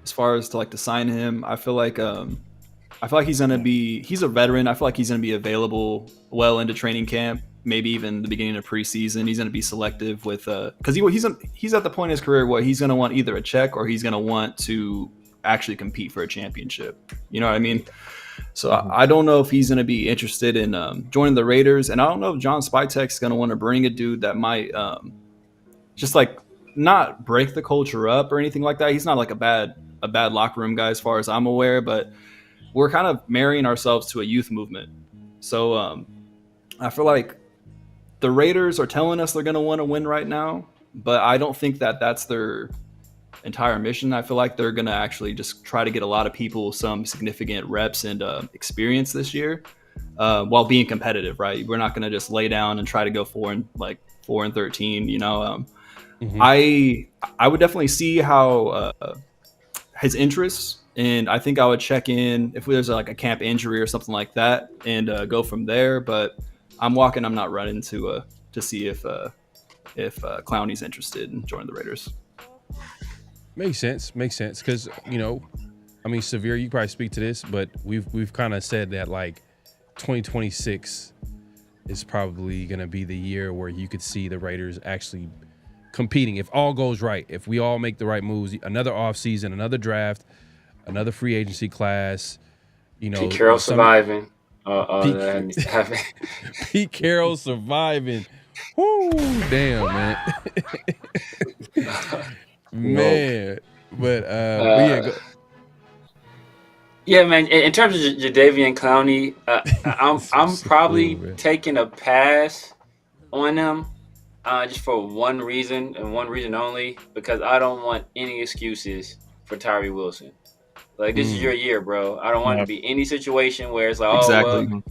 As far as to sign him, I feel like he's a veteran. I feel like he's gonna be available well into training camp, maybe even the beginning of preseason. He's gonna be selective with because he's at the point in his career where he's gonna want either a check or he's gonna want to actually compete for a championship. You know what I mean? So I don't know if he's going to be interested in joining the Raiders, and I don't know if John Spytek's going to want to bring a dude that might just not break the culture up or anything like that. He's not like a bad locker room guy as far as I'm aware, but we're kind of marrying ourselves to a youth movement. So I feel like the Raiders are telling us they're going to want to win right now, but I don't think that that's their entire mission. I feel like they're going to actually just try to get a lot of people some significant reps and experience this year while being competitive, right? We're not going to just lay down and try to go 4-13, I would definitely see how his interests, and I think I would check in if there's a camp injury or something like that and go from there. But I'm walking, I'm not running to see if Clowney's interested in joining the Raiders. Makes sense. Because, Severe, you probably speak to this, but we've kind of said that 2026 is probably going to be the year where you could see the Raiders actually competing. If all goes right, if we all make the right moves, another offseason, another draft, another free agency class, Pete Carroll surviving. Pete Carroll surviving. Woo, damn, man. Man, but yeah, man. In terms of Jadeveon Clowney, I'm probably taking a pass on him, just for one reason and one reason only, because I don't want any excuses for Tyree Wilson. This is your year, bro. I don't want it to be any situation where it's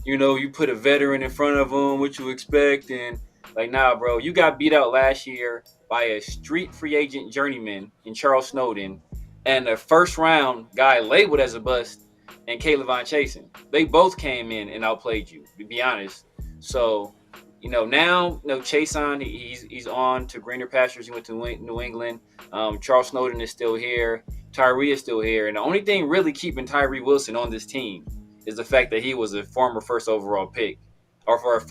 you put a veteran in front of him, what you expect, and nah, bro. You got beat out last year by a street free agent journeyman in Charles Snowden and a first round guy labeled as a bust and Caleb Chasen. They both came in and outplayed you, to be honest. So, now Chasen, he's on to greener pastures. He went to New England. Charles Snowden is still here. Tyree is still here. And the only thing really keeping Tyree Wilson on this team is the fact that he was a former first overall pick, or for a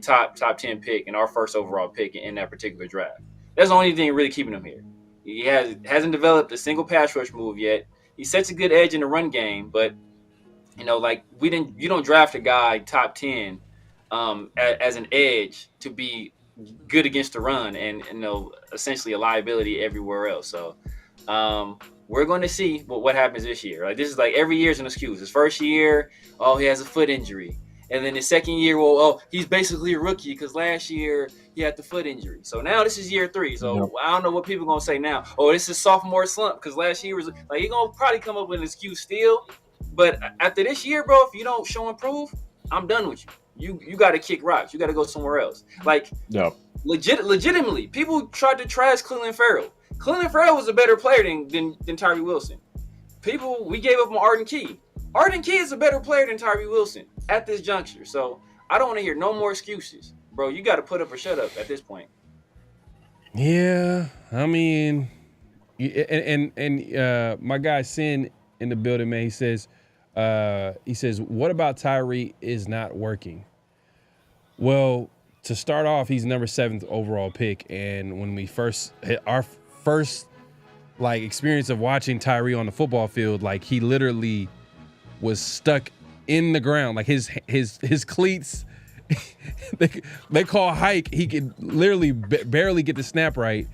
top 10 pick and our first overall pick in that particular draft. That's the only thing really keeping him here. He hasn't developed a single pass rush move yet. He sets a good edge in the run game, but you don't draft a guy top 10 as an edge to be good against the run and essentially a liability everywhere else. So we're going to see what happens this year. This is every year's an excuse. His first year, he has a foot injury. And then the second year, he's basically a rookie because last year he had the foot injury. So now this is year 3. So I don't know what people are going to say now. This is sophomore slump because last year was he's going to probably come up with an excuse still. But after this year, bro, if you don't show and prove, I'm done with you. You got to kick rocks. You got to go somewhere else. Legitimately, people tried to trash Clelin Ferrell. Clelin Ferrell was a better player than Tyree Wilson. We gave up on Arden Key. Arden Key is a better player than Tyree Wilson at this juncture. So I don't want to hear no more excuses. Bro, you got to put up or shut up at this point. Yeah, I mean, and my guy Sin in the building, man, he says, what about Tyree is not working? Well, to start off, he's number 7th overall pick. And when we first hit our first experience of watching Tyree on the football field, he literally was stuck in the ground, his cleats. they call hike. He could literally barely get the snap right.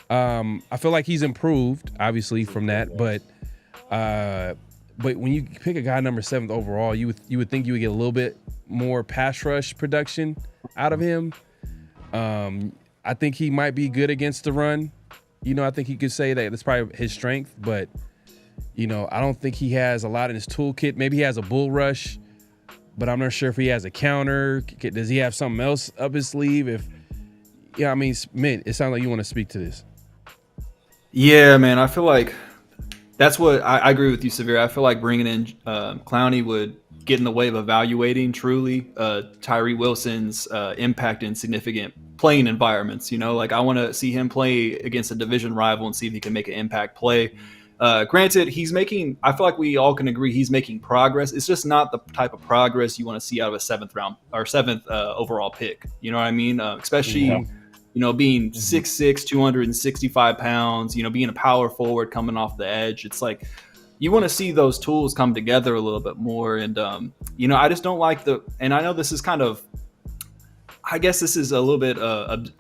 I feel like he's improved, obviously, from that. But when you pick a guy number 7th overall, you would think you would get a little bit more pass rush production out of him. I think he might be good against the run. I think he could say that that's probably his strength. But I don't think he has a lot in his toolkit. Maybe he has a bull rush, but I'm not sure if he has a counter. Does he have something else up his sleeve? Mint, it sounds like you want to speak to this. Yeah, man, I feel like that's what I agree with you, Severe. I feel like bringing in Clowney would get in the way of evaluating truly Tyree Wilson's impact in significant playing environments. Like I want to see him play against a division rival and see if he can make an impact play. Granted, I feel like we all can agree he's making progress. It's just not the type of progress you want to see out of a 7th round or 7th overall pick. You know what I mean? Especially, being 6'6", 265 pounds, being a power forward coming off the edge. It's like you want to see those tools come together a little bit more. And, I just don't like and I know this is I guess this is a little bit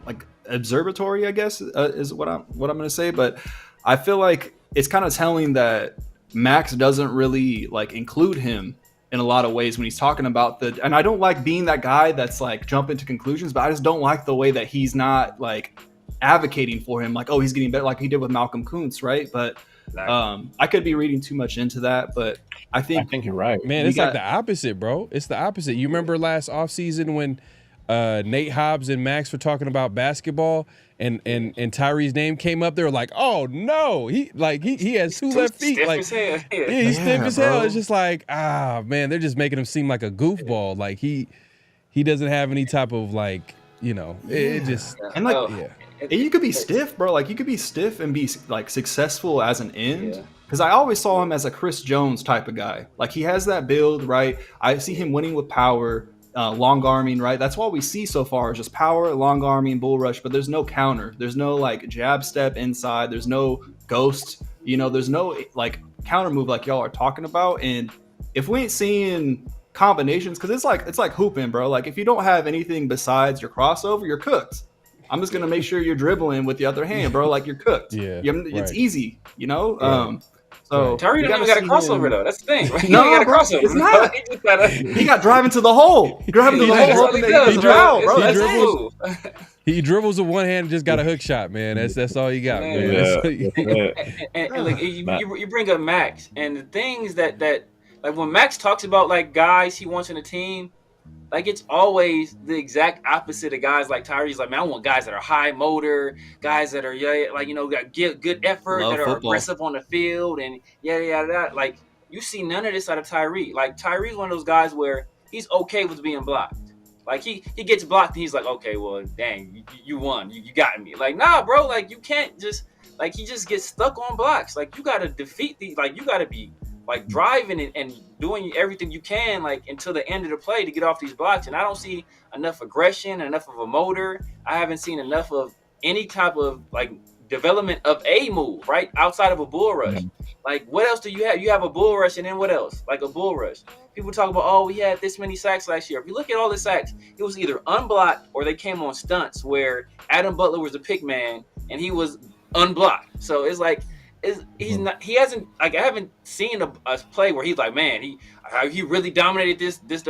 like observatory, I guess, is what I'm going to say. But I feel like it's kind of telling that Max doesn't really like include him in a lot of ways when he's talking about and I don't like being that guy that's like jumping to conclusions, but I just don't like the way that he's not like advocating for him. Like, oh, he's getting better like he did with Malcolm Kuntz. Right. But I could be reading too much into that, but I think you're right, man. It's like the opposite, bro. It's the opposite. You remember last offseason when Nate Hobbs and Max were talking about basketball and Tyree's name came up? They were like, oh no, he has two left feet. Like, yeah, he's stiff as hell. It's just like, man, they're just making him seem like a goofball. Like he doesn't have any type of like, it just and and you could be stiff, bro. Like you could be stiff and be like successful as an end. Because I always saw him as a Chris Jones type of guy. Like he has that build, right? I see him winning with power. Long arming, right? That's what we see so far is just power, long arming, bull rush, but there's no counter. There's no like jab step inside. There's no ghost, there's no like counter move like y'all are talking about. And if we ain't seeing combinations, because it's like hooping, bro. Like if you don't have anything besides your crossover, you're cooked. I'm just gonna make sure you're dribbling with the other hand, bro. Like you're cooked. It's easy, So Tyree don't even got a crossover though. That's the thing. Right? No, he got a crossover. It's not. He got driving to the hole. Driving to the hole. He dribbles with one hand and just got a hook shot, man. That's all you got, man. And like you bring up Max and the things that like when Max talks about like guys he wants in a team, like it's always the exact opposite of guys like Tyree's like, man, I want guys that are high motor, guys that are got good effort, that are aggressive on the field and yada. Like you see none of this out of Tyree. Like Tyree's one of those guys where he's okay with being blocked. Like he gets blocked and he's like, okay, well, dang, you won, you got me. Like nah, bro, like you can't just like he just gets stuck on blocks. Like you gotta defeat these. Like you gotta be like driving and doing everything you can like until the end of the play to get off these blocks. And I don't see enough aggression, enough of a motor. I haven't seen enough of any type of like development of a move, right? Outside of a bull rush. Like what else do you have? You have a bull rush and then what else? Like a bull rush. People talk about, oh, we had this many sacks last year. If you look at all the sacks, it was either unblocked or they came on stunts where Adam Butler was a pick man and he was unblocked. So it's like, he hasn't like I haven't seen a play where he's like, man, he really dominated this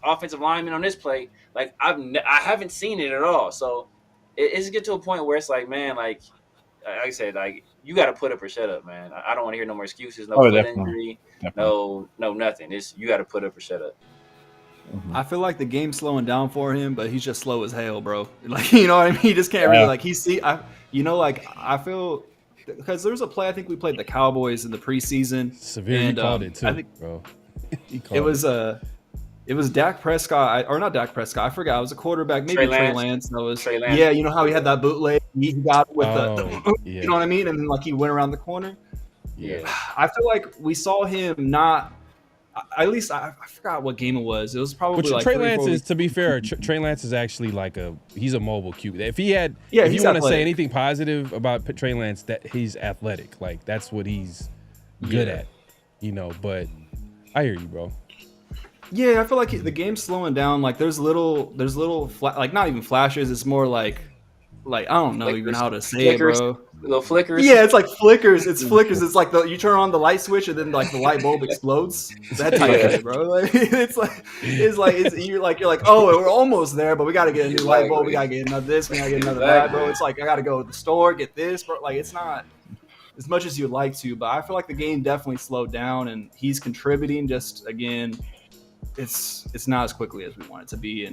offensive lineman on this play. Like I haven't seen it at all. So it's get to a point where it's like, man, like I said, like you got to put up or shut up, man. I don't want to hear no more excuses, no foot injury, no nothing. It's you got to put up or shut up. I feel like the game's slowing down for him, but he's just slow as hell, bro. Like you know what I mean? He just can't really like I feel. Because there was a play I think we played the Cowboys in the preseason. Severe called it too, I think, bro. It was Dak Prescott or not Dak Prescott. I forgot. It was a quarterback, maybe Trey Lance. That was Trey Lance. Yeah, you know how he had that bootleg. He got it with you know what I mean, and then like he went around the corner. Yeah, I feel like we saw him not. At least I forgot what game it was. It was probably like Trey Lance is, to be fair, Trey Lance is actually like he's a mobile QB. If you want to say anything positive about Trey Lance, that he's athletic. Like that's what he's good at, but I hear you, bro. Yeah, I feel like the game's slowing down. Like there's little like not even flashes. It's more like like I don't know flickers, even how to say flickers, it, bro. little flickers. Yeah, it's like flickers. It's flickers. It's like you turn on the light switch and then like the light bulb explodes. That type of shit, bro. Like, you're like, oh, we're almost there, but we gotta get a new light bulb. We gotta get another this. We gotta get another that, bro. It's like I gotta go to the store, get this, bro. Like it's not as much as you'd like to, but I feel like the game definitely slowed down, and he's contributing. Just again, it's not as quickly as we want it to be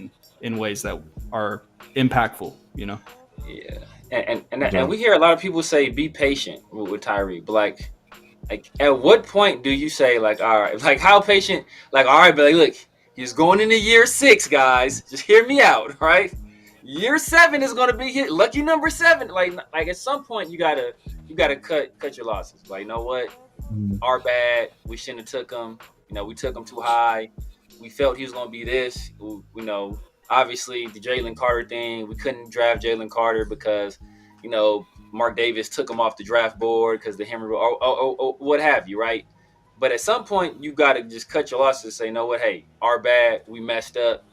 in ways that are impactful, you know. Yeah. And we hear a lot of people say be patient with Tyree, but like at what point do you say like, all right, like how patient, like, all right, but like, look, he's going into year 6, guys, just hear me out, right? Year 7 is going to be hit, lucky number 7. Like at some point you gotta cut your losses. Like, you know what, our bad, we shouldn't have took him. You know, we took him too high. We felt he was going to be this. You know, obviously the Jalen Carter thing, we couldn't draft Jalen Carter because, you know, Mark Davis took him off the draft board because the Henry, what have you, right? But at some point, you got to just cut your losses and say, you know what, hey, our bad, we messed up.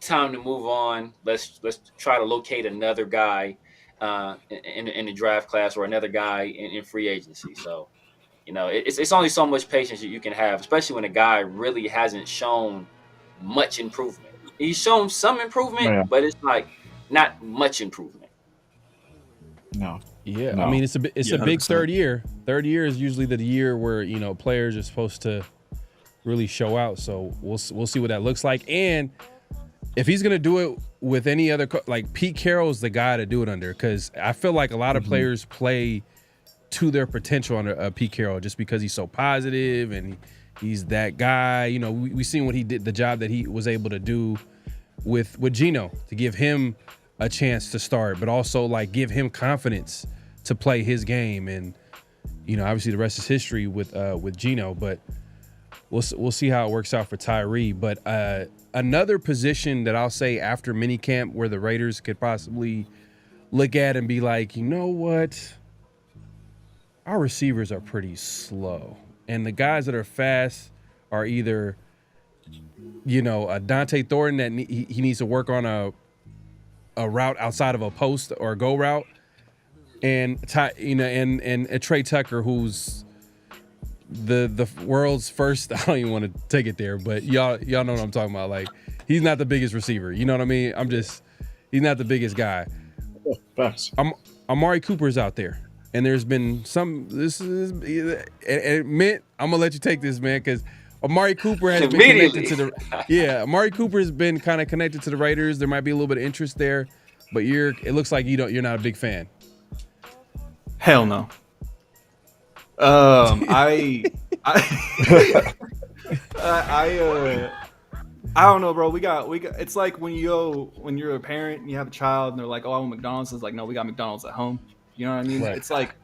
Time to move on. Let's try to locate another guy in the draft class or another guy in free agency. So, you know, it's only so much patience that you can have, especially when a guy really hasn't shown much improvement. He's shown some improvement, but it's like not much improvement. No. Yeah, no. I mean, it's a big 3rd year. 3rd year is usually the year where, you know, players are supposed to really show out. So we'll see what that looks like. And if he's gonna do it with any other, like Pete Carroll's the guy to do it under, because I feel like a lot of players play to their potential under Pete Carroll just because he's so positive and he's that guy. You know, we seen what he did, the job that he was able to do with Geno to give him a chance to start, but also like give him confidence to play his game. And, you know, obviously the rest is history with Geno, but we'll see how it works out for Tyree. But another position that I'll say after minicamp where the Raiders could possibly look at and be like, you know what? Our receivers are pretty slow. And the guys that are fast are either, you know, a Dante Thornton that he needs to work on a route outside of a post or a go route, and you know, and a Trey Tucker, who's the world's first. I don't even want to take it there, but y'all know what I'm talking about. Like, he's not the biggest receiver. You know what I mean? He's not the biggest guy. Amari Cooper's out there. And there's been Mint, I'm gonna let you take this, man, because Amari Cooper has been connected to Amari Cooper has been kind of connected to the Raiders. There might be a little bit of interest there, but it looks like you're not a big fan. Hell no. I don't know, bro. We got. It's like when you're a parent and you have a child and they're like, oh, I want McDonald's. It's like, no, we got McDonald's at home. You know what I mean? Right. It's like,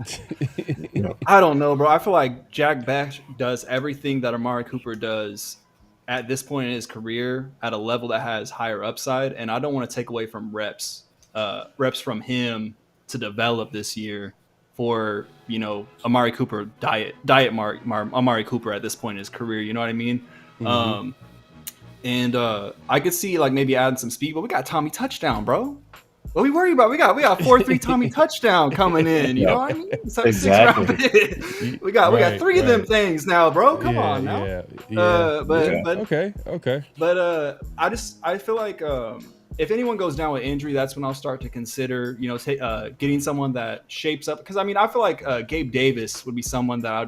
I don't know, bro. I feel like Jack Bash does everything that Amari Cooper does at this point in his career at a level that has higher upside. And I don't want to take away from reps from him to develop this year for, you know, Amari Cooper, diet Amari Cooper at this point in his career. You know what I mean? Mm-hmm. And I could see like maybe adding some speed, but we got Tommy Touchdown, bro. What we worry about? We got 4-3 Tommy Touchdown coming in. You know what I mean? Exactly. we got 3 of them things now, bro. Come on now. But okay. But I feel like if anyone goes down with injury, that's when I'll start to consider, you know, getting someone that shapes up. Because I mean, I feel like Gabe Davis would be someone that I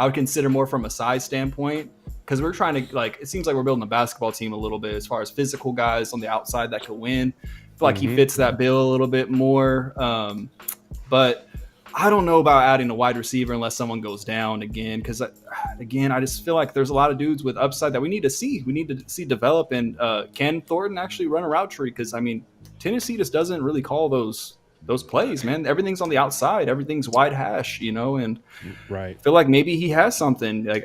would consider more from a size standpoint. Because we're trying to, like, it seems like we're building a basketball team a little bit as far as physical guys on the outside that could win. I feel like he fits that bill a little bit more. But I don't know about adding a wide receiver unless someone goes down again. Because, I just feel like there's a lot of dudes with upside that we need to see. We need to see develop. And can Thornton actually run a route tree? Because, I mean, Tennessee just doesn't really call those plays, man. Everything's on the outside. Everything's wide hash, you know, and right. I feel like maybe he has something. Like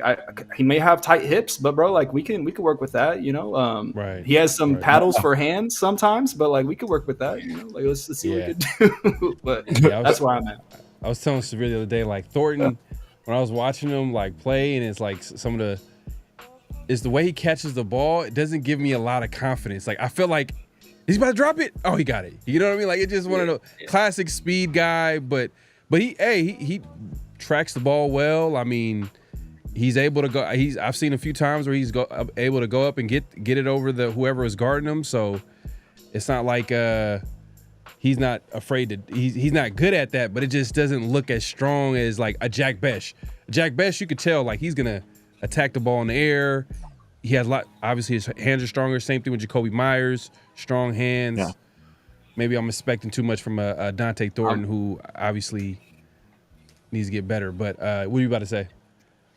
he may have tight hips, but bro, like we can work with that, you know. Right. He has some paddles for hands sometimes, but like we could work with that, you know. Like let's see what we could do. But that's where I'm at. I was telling Severe the other day, like Thornton, when I was watching him like play, and it's like the way he catches the ball, it doesn't give me a lot of confidence. Like I feel like He's about to drop it. Oh, he got it. You know what I mean? Like, it's just one of those classic speed guy, but he tracks the ball well. I mean, he's able to go. I've seen a few times where he's able to go up and get it over whoever is guarding him. So it's not like he's not afraid to. He's not good at that, but it just doesn't look as strong as like a Jack Besh. Jack Besh, you could tell like he's gonna attack the ball in the air. He has a lot. Obviously, his hands are stronger. Same thing with Jacoby Myers. Strong hands. Yeah. Maybe I'm expecting too much from a Dante Thornton, who obviously needs to get better. But what are you about to say?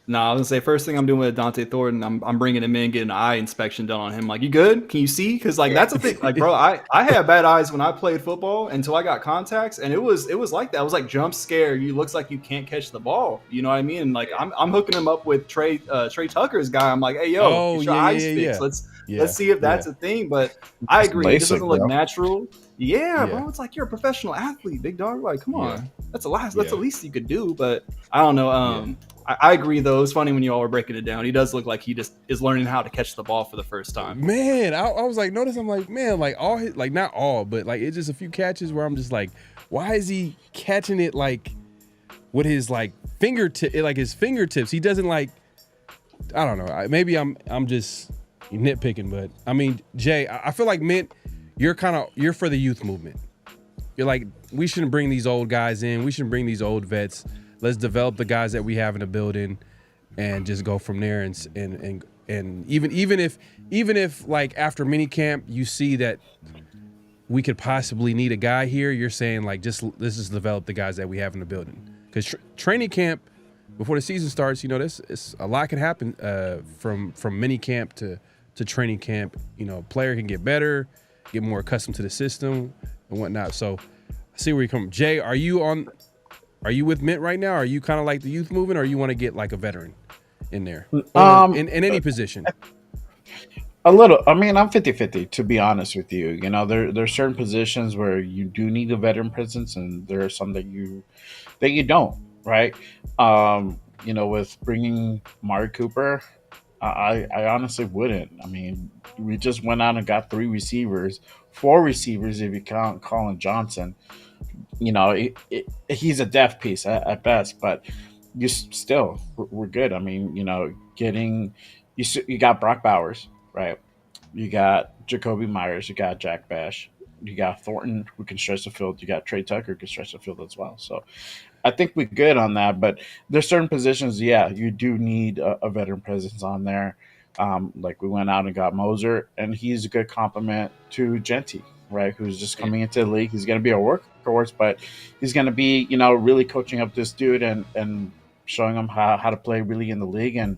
No, I was gonna say first thing I'm doing with Dante Thornton, I'm bringing him in, getting an eye inspection done on him. Like, you good? Can you see? Because like that's the thing. Like, bro, I had bad eyes when I played football until I got contacts, and it was like that. I was like jump scared. You looks like you can't catch the ball. You know what I mean? And like I'm hooking him up with Trey Tucker's guy. I'm like, hey yo, get your eyes fixed. Let's see if that's a thing. But I agree, it just doesn't look natural. Yeah, bro, it's like you're a professional athlete, big dog. Like, come on, that's the least you could do. But I don't know. I agree, though. It's funny when you all were breaking it down. He does look like he just is learning how to catch the ball for the first time. Man, I was like, I'm like, man, like all his, like not all, but like it's just a few catches where I'm just like, why is he catching it like with his like his fingertips? He doesn't like, I don't know. Maybe I'm just nitpicking, but I mean, Jay, I feel like Mint, you're for the youth movement. You're like, we shouldn't bring these old guys in. We shouldn't bring these old vets. Let's develop the guys that we have in the building, and just go from there. And even if like after minicamp you see that we could possibly need a guy here, you're saying like let's just develop the guys that we have in the building. Because training camp before the season starts, you know, it's a lot can happen from minicamp to training camp. You know, a player can get better, get more accustomed to the system and whatnot. So I see where you come. Jay, are you with Mint right now? Are you kind of like the youth movement, or you want to get like a veteran in there? In any position? A little. I mean, I'm 50-50, to be honest with you. You know, there's certain positions where you do need a veteran presence, and there are some that you don't, right? You know, with bringing Mari Cooper, I honestly wouldn't. I mean, we just went out and got 4 receivers if you count Colin Johnson. You know, he's a depth piece at best, but we're good. I mean, you know, you got Brock Bowers, right? You got Jacoby Myers, you got Jack Bash, you got Thornton who can stretch the field, you got Trey Tucker who can stretch the field as well. So I think we're good on that, but there's certain positions, you do need a veteran presence on there. Like we went out and got Moser, and he's a good complement to Genty, right? Who's just coming into the league. He's going to be a workhorse, but he's going to be, you know, really coaching up this dude and showing him how to play really in the league and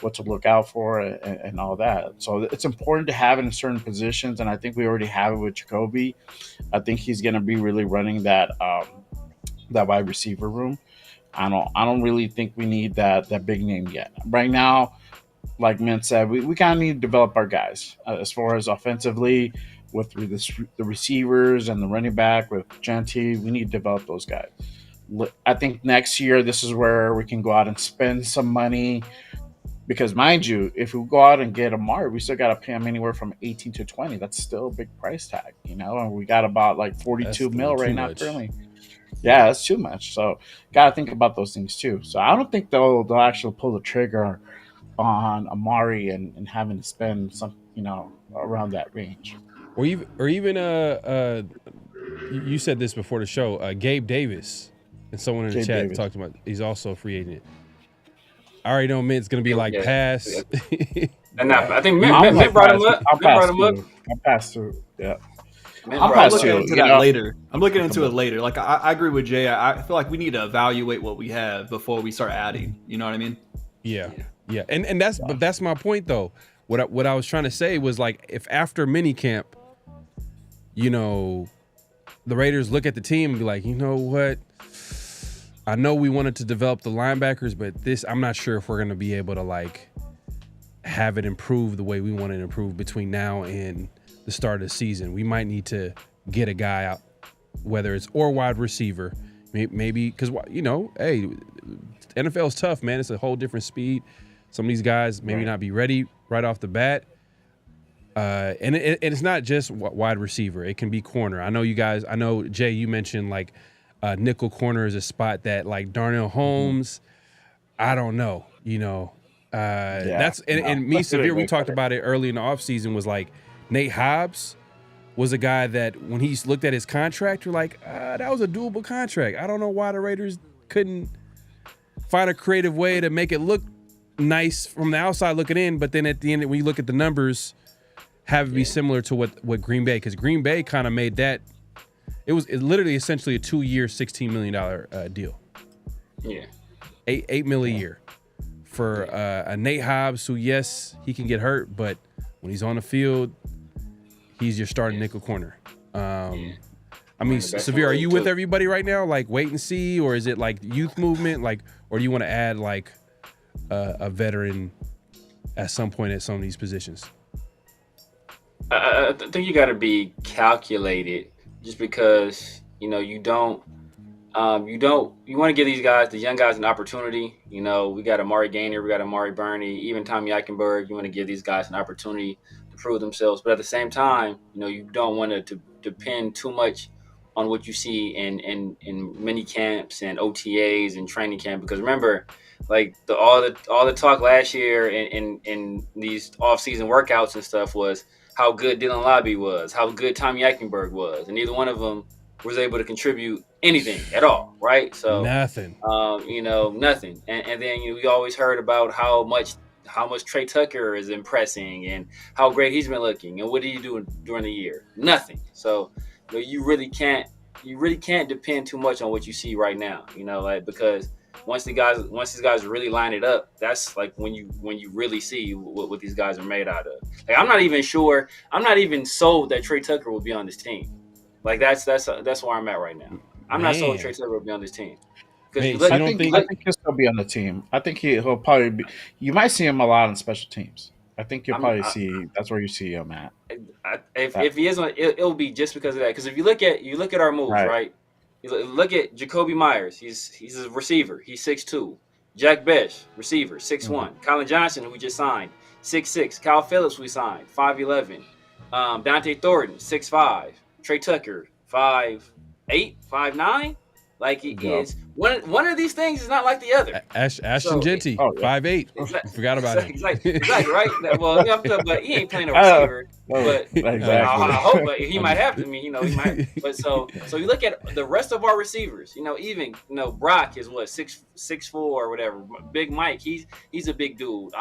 what to look out for and all that. So it's important to have it in certain positions, and I think we already have it with Jacoby. I think he's going to be really running that wide receiver room. I don't really think we need that big name yet. Right now, like Mint said, we kind of need to develop our guys as far as offensively with the receivers and the running back with Genty. We need to develop those guys. I think next year, this is where we can go out and spend some money. Because mind you, if we go out and get Amari, we still got to pay him anywhere from 18 to 20. That's still a big price tag, you know. And we got about like 42 mil right now currently. Yeah, that's too much. So got to think about those things too. So I don't think they'll actually pull the trigger on Amari and having to spend some, you know, around that range. Or even you said this before the show, Gabe Davis, and someone in the chat talked about he's also a free agent. I already know Mint's gonna be like pass. And I think Mint brought him up. I'll pass through. Yeah. I'm looking into that later. I'm looking into it later. Like I agree with Jay. I feel like we need to evaluate what we have before we start adding. You know what I mean? Yeah. And that's my point though. What I was trying to say was like if after minicamp, you know, the Raiders look at the team and be like, you know what? I know we wanted to develop the linebackers, but I'm not sure if we're going to be able to like have it improve the way we want it to improve between now and the start of the season. We might need to get a guy out, whether it's or wide receiver, maybe because, you know, hey, NFL is tough, man. It's a whole different speed. Some of these guys maybe not be ready right off the bat. And it's not just wide receiver. It can be corner. I know Jay, you mentioned like nickel corner is a spot that like Darnell Holmes, I don't know, that's and me severe. We talked about it early in the offseason was like Nate Hobbs was a guy that when he looked at his contract, we're like, that was a doable contract. I don't know why the Raiders couldn't find a creative way to make it look nice from the outside looking in, but then at the end, when you look at the numbers, have it be similar to what Green Bay, because Green Bay kind of made that. It was literally essentially a 2-year, $16 million deal. Yeah, $8 million a year for a Nate Hobbs, who yes he can get hurt, but when he's on the field, he's your starting nickel corner. I mean, Severe, are you with everybody right now? Like wait and see, or is it like youth movement, like, or do you want to add like a veteran at some point at some of these positions? I think you got to be calculated, just because you don't you want to give these guys, the young guys, an opportunity. We got Amari Gainer, we got Amari Burney, even Tommy Eichenberg. You want to give these guys an opportunity to prove themselves, but at the same time, you don't want to depend too much on what you see in mini camps and OTAs and training camp, because remember, like all the talk last year in these off-season workouts and stuff was how good Dylan Lobby was, how good Tommy Eichenberg was, and neither one of them was able to contribute anything at all, right? So nothing. Nothing. And then we always heard about how much Trey Tucker is impressing and how great he's been looking, and what did he do during the year? Nothing. So you really can't depend too much on what you see right now, because once these guys really line it up, that's like when you really see what these guys are made out of. Like I'm not even sold that Trey Tucker will be on this team. Like that's where I'm at right now. I'm not sold Trey Tucker will be on this team. I think he'll still be on the team. I think he'll probably be. You might see him a lot on special teams. I think you'll probably see. That's where you see him at. If he is on, it'll be just because of that. Because if you look at our moves, right? Look at Jacoby Myers. He's a receiver. He's 6'2". Jack Besh, receiver, 6'1". Colin Johnson, who we just signed, 6'6". Kyle Phillips, we signed, 5'11". Dante Thornton, 6'5". Trey Tucker, 5'8", 5'9". Like he is one of these things is not like the other. Ashton Genty, 5'8". Forgot about it. Exactly, right. Well, but he ain't playing a receiver. But I hope he might have to. He might. But so you look at the rest of our receivers. Even Brock is what 6'4" or whatever. Big Mike, he's a big dude.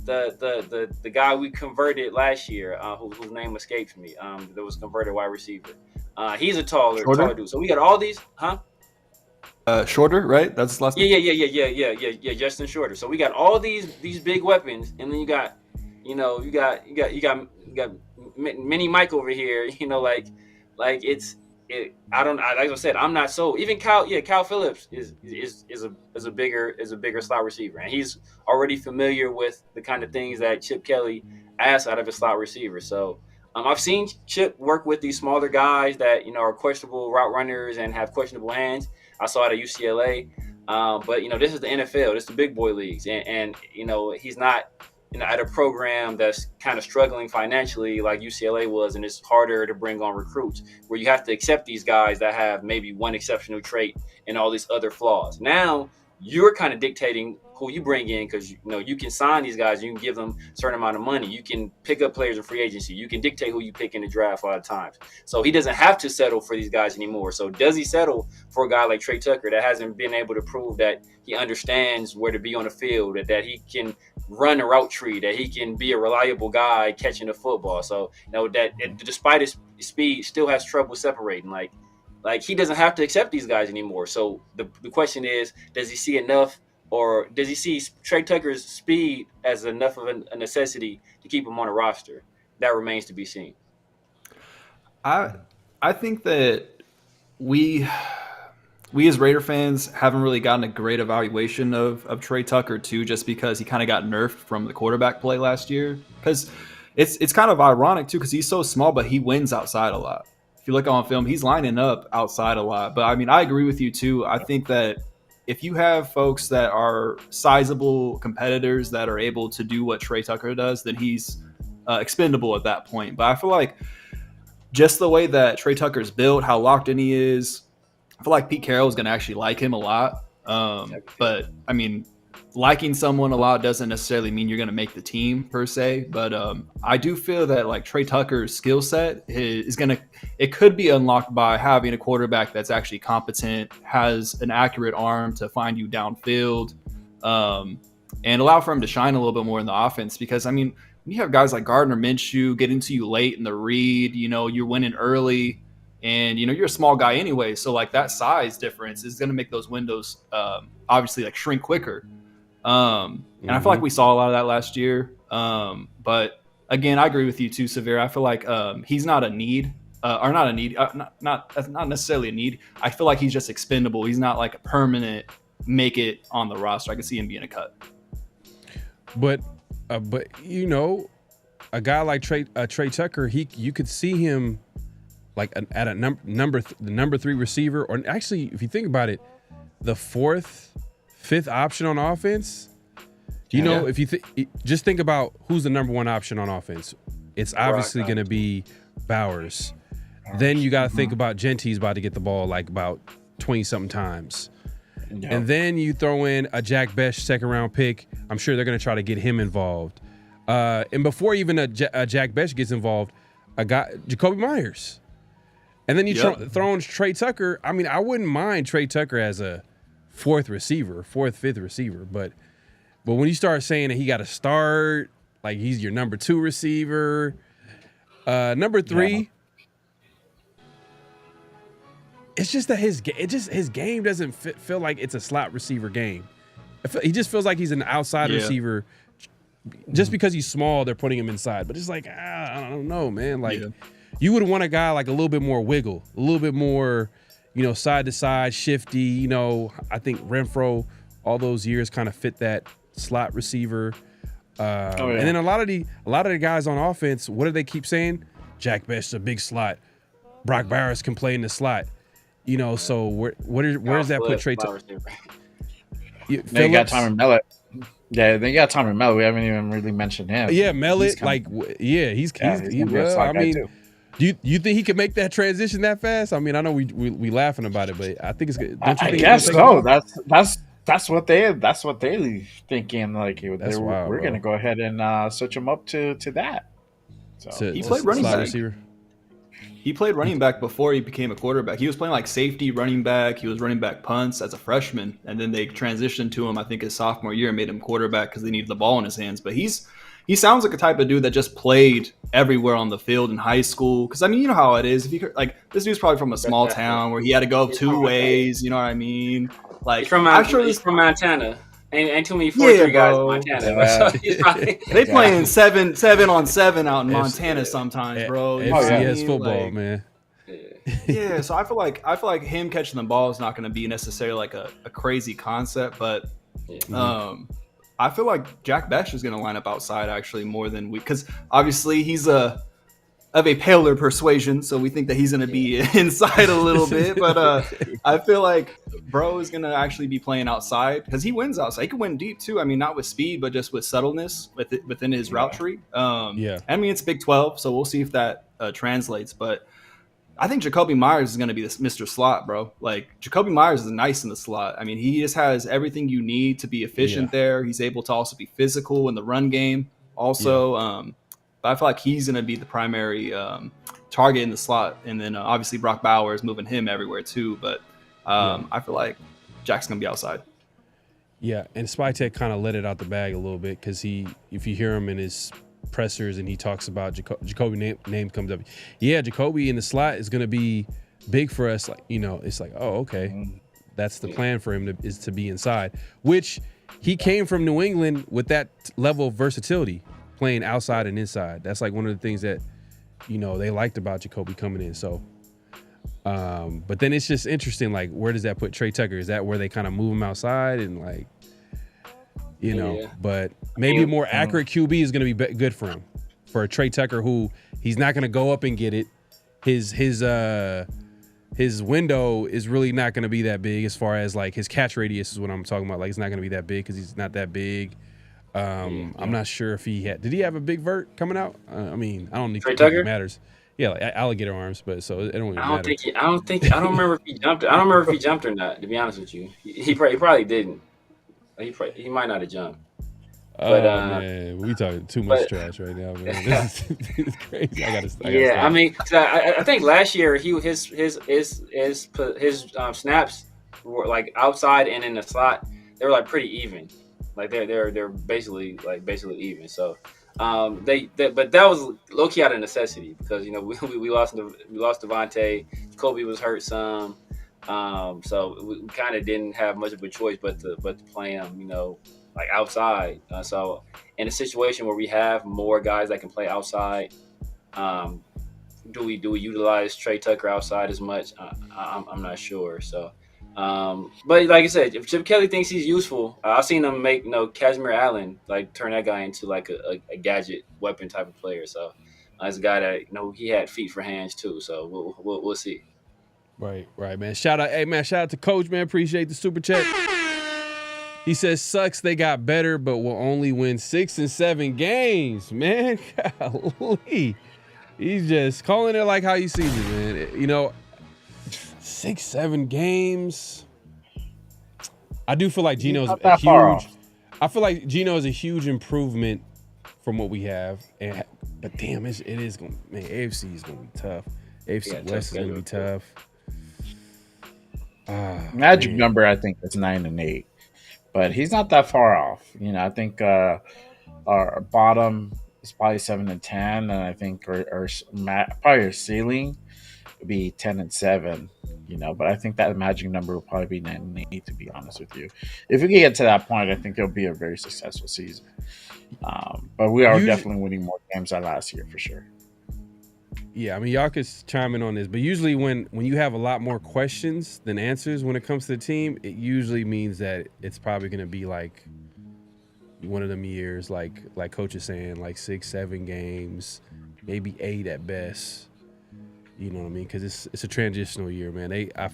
The guy we converted last year, whose name escapes me, that was converted wide receiver. He's a taller dude. So we got all these, Shorter, right? That's his last name. Yeah. Justin Shorter. So we got all these big weapons, and then you got Mini Mike over here. Like I said, I'm not sold. Even Kyle Phillips is a bigger slot receiver, and he's already familiar with the kind of things that Chip Kelly asks out of a slot receiver. So I've seen Chip work with these smaller guys that are questionable route runners and have questionable hands. I saw it at UCLA, but this is the NFL. This is the big boy leagues, and he's not at a program that's kind of struggling financially like UCLA was, and it's harder to bring on recruits where you have to accept these guys that have maybe one exceptional trait and all these other flaws. Now you're kind of dictating who you bring in, because you can sign these guys, you can give them a certain amount of money, you can pick up players in free agency, you can dictate who you pick in the draft a lot of times. So he doesn't have to settle for these guys anymore. So does he settle for a guy like Trey Tucker that hasn't been able to prove that he understands where to be on the field, that he can run a route tree, that he can be a reliable guy catching the football? So that despite his speed, still has trouble separating. Like he doesn't have to accept these guys anymore. So the question is, does he see enough, or does he see Trey Tucker's speed as enough of a necessity to keep him on a roster? That remains to be seen. I think that we as Raider fans haven't really gotten a great evaluation of Trey Tucker too, just because he kind of got nerfed from the quarterback play last year. Because it's kind of ironic too, because he's so small, but he wins outside a lot. If you look on film, he's lining up outside a lot. But I mean, I agree with you too. I think that if you have folks that are sizable competitors that are able to do what Trey Tucker does, then he's expendable at that point. But I feel like just the way that Trey Tucker's built, how locked in he is, I feel like Pete Carroll is going to actually like him a lot. But I mean, liking someone a lot doesn't necessarily mean you're going to make the team per se. But I do feel that like Trey Tucker's skill set it could be unlocked by having a quarterback that's actually competent, has an accurate arm to find you downfield, and allow for him to shine a little bit more in the offense. Because I mean, when you have guys like Gardner Minshew getting to you late in the read, you're winning early. And, you're a small guy anyway. So, like, that size difference is going to make those windows obviously, like, shrink quicker. And I feel like we saw a lot of that last year. But, again, I agree with you too, Severe. I feel like he's not a need. Or not a need. Not necessarily a need. I feel like he's just expendable. He's not, like, a permanent make it on the roster. I can see him being a cut. But a guy like Trey Tucker, you could see him – like at a number 3 receiver, or actually, if you think about it, the 4th, 5th option on offense. If you just think about who's the number 1 option on offense, it's obviously going to be Bowers. Then you got to think about Genty's about to get the ball like about 20-something times, and then you throw in a Jack Bech 2nd round pick. I'm sure they're going to try to get him involved, and before even a Jack Bech gets involved, a guy Jacoby Myers. And then you throw in Trey Tucker. I mean, I wouldn't mind Trey Tucker as a 4th, 5th receiver. But when you start saying that he got to start, like he's your number 2 receiver, number 3, it's just that his game doesn't feel like it's a slot receiver game. He just feels like he's an outside receiver. Just because he's small, they're putting him inside. But it's like, I don't know, man. Like. Yeah. You would want a guy like a little bit more wiggle, a little bit more, side to side, shifty. I think Renfro all those years kind of fit that slot receiver. And then a lot of the guys on offense, what do they keep saying? Jack Bech's a big slot. Brock Bowers can play in the slot. So where does that put Trey Tucker? They got Tommy Mellott. Yeah, they got Tommy Mellott. We haven't even really mentioned him. Yeah, Mellott. He's I mean. Too. Do you think he could make that transition that fast? I mean, I know we laughing about it, but I think it's good. Don't you think? I guess so. That's what they thinking. Like we're gonna go ahead and switch him up to that. So he played running back. Receiver. He played running back before he became a quarterback. He was playing like safety, running back. He was running back punts as a freshman, and then they transitioned to him, I think, his sophomore year and made him quarterback because they needed the ball in his hands. But he sounds like a type of dude that just played everywhere on the field in high school. Because, I mean, you know how it is. If you this dude's probably from a small town where he had to go 2 ways. You know what I mean? Like, he's from Montana. Ain't too many 4-3 guys in Montana. So he's probably, they playing 7-on-7 out in Montana sometimes, bro. FCS football, man. Yeah, so I feel like him catching the ball is not going to be necessarily like a crazy concept, but I feel like Jack Bech is going to line up outside actually more than because obviously he's of a paler persuasion, so we think that he's going to be inside a little bit. But I feel like bro is going to actually be playing outside because he wins outside. He can win deep too. I mean, not with speed, but just with subtleness within his route tree. I mean, it's Big 12, so we'll see if that translates. But I think Jacoby Myers is going to be this Mr. Slot, bro. Like, Jacoby Myers is nice in the slot. I mean, he just has everything you need to be efficient there. He's able to also be physical in the run game also. But I feel like he's going to be the primary target in the slot. And then obviously Brock Bowers moving him everywhere too. But I feel like Jack's going to be outside. Yeah, and Spytek kind of let it out the bag a little bit because if you hear him in his pressers and he talks about Jacoby name comes up. Yeah, Jacoby in the slot is going to be big for us. Like, it's like, oh, okay. That's the plan for him is to be inside, which he came from New England with that level of versatility, playing outside and inside. That's like one of the things that, they liked about Jacoby coming in. So, but then it's just interesting, like, where does that put Trey Tucker? Is that where they kind of move him outside and like, but maybe a more accurate QB is going to be good for him. For a Trey Tucker who he's not going to go up and get it. His window is really not going to be that big as far as like his catch radius is what I'm talking about. Like, it's not going to be that big because he's not that big. I'm not sure if did he have a big vert coming out? I mean, I don't think Tucker? it matters. Yeah, like alligator arms, but so it don't even matter. I don't remember if he jumped. I don't remember if he jumped or not. To be honest with you, he probably didn't. He might not have jumped. But man, we talking too much trash right now, man. This is crazy. I gotta yeah, I mean, I think last year his snaps were like outside and in the slot. They were like pretty even. Like they're basically even. So but that was low key out of necessity because we lost Devontae. Kobe was hurt some. So we kind of didn't have much of a choice but to play him, like outside. So in a situation where we have more guys that can play outside, do we utilize Trey Tucker outside as much? I'm not sure. So, but like I said, if Chip Kelly thinks he's useful, I've seen him make Kazmir Allen like turn that guy into like a gadget weapon type of player. So, as a guy that he had feet for hands too. So we'll see. Right, man. Shout out to Coach, man. Appreciate the super chat. He says, sucks they got better, but will only win 6 and 7 games, man. Golly. He's just calling it like how you see it, man. 6, 7 games. I do feel like Geno's a huge. I feel like Geno is a huge improvement from what we have. But damn, it is gonna. Man, AFC is gonna be tough. AFC West is gonna be tough. Magic number, I think, is 9 and 8, but he's not that far off. I think our bottom is probably 7 and 10, and I think our probably our ceiling would be 10 and 7. But I think that magic number will probably be 9 and 8. To be honest with you, if we can get to that point, I think it'll be a very successful season. But we are definitely winning more games than last year for sure. Yeah, I mean, y'all could chime in on this, but usually when you have a lot more questions than answers when it comes to the team, it usually means that it's probably going to be like one of them years, like Coach is saying, like 6, 7 games, maybe 8 at best. You know what I mean? Because it's a transitional year, man. I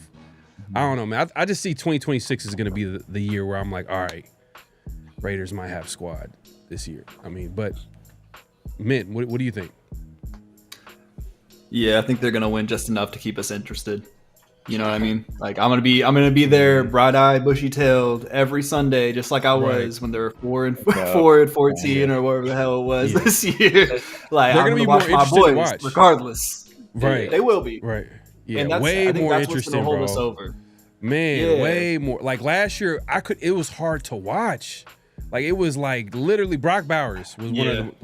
don't know, man. I just see 2026 is going to be the year where I'm like, all right, Raiders might have squad this year. I mean, but Mint, what do you think? Yeah, I think they're gonna win just enough to keep us interested. You know what I mean? Like I'm gonna be there, bright-eyed, bushy-tailed every Sunday, just like I was when they were 4 and 14 or whatever the hell it was this year. Like they're I'm gonna watch be more my boys, watch. Regardless. Right, they will be. Right. Yeah, and way more that's what's interesting, gonna hold bro. us over. Man, way more. Like last year, it was hard to watch. Like it was like literally Brock Bowers was one of them.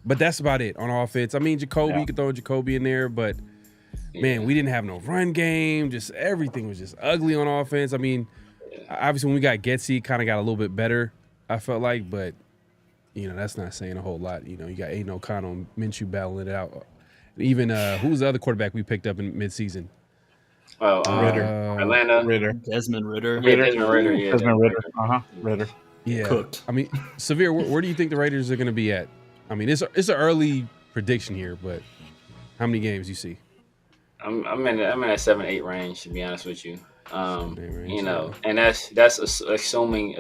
But that's about it on offense. I mean, Jacoby, you could throw Jacoby in there, but man, we didn't have no run game. Just everything was just ugly on offense. I mean, obviously when we got Getsy, it kind of got a little bit better, I felt like, but that's not saying a whole lot. You got Aiden O'Connell and Minshew battling it out. Even who was the other quarterback we picked up in midseason? Ritter. Atlanta. Ritter. Desmond Ritter. Desmond Ritter. Yeah, Desmond Ritter. Ritter. Yeah. Cooked. I mean, Severe, where do you think the Raiders are going to be at? I mean, it's an early prediction here, but how many games you see? I'm in that 7-8 range, to be honest with you. And that's assuming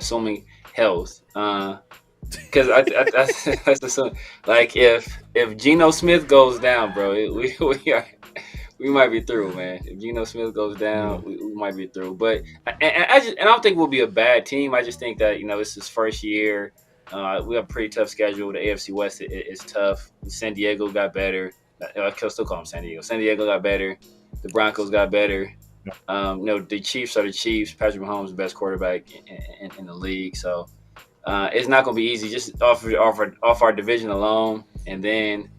health. Because that's assuming, like if Geno Smith goes down, bro, we might be through, man. If Geno Smith goes down, we might be through. But I don't think we'll be a bad team. I just think that it's his first year. We have a pretty tough schedule. The AFC West is tough. San Diego got better. I still call them San Diego. San Diego got better. The Broncos got better. The Chiefs are the Chiefs. Patrick Mahomes is the best quarterback in the league. So it's not going to be easy just off our division alone. And then,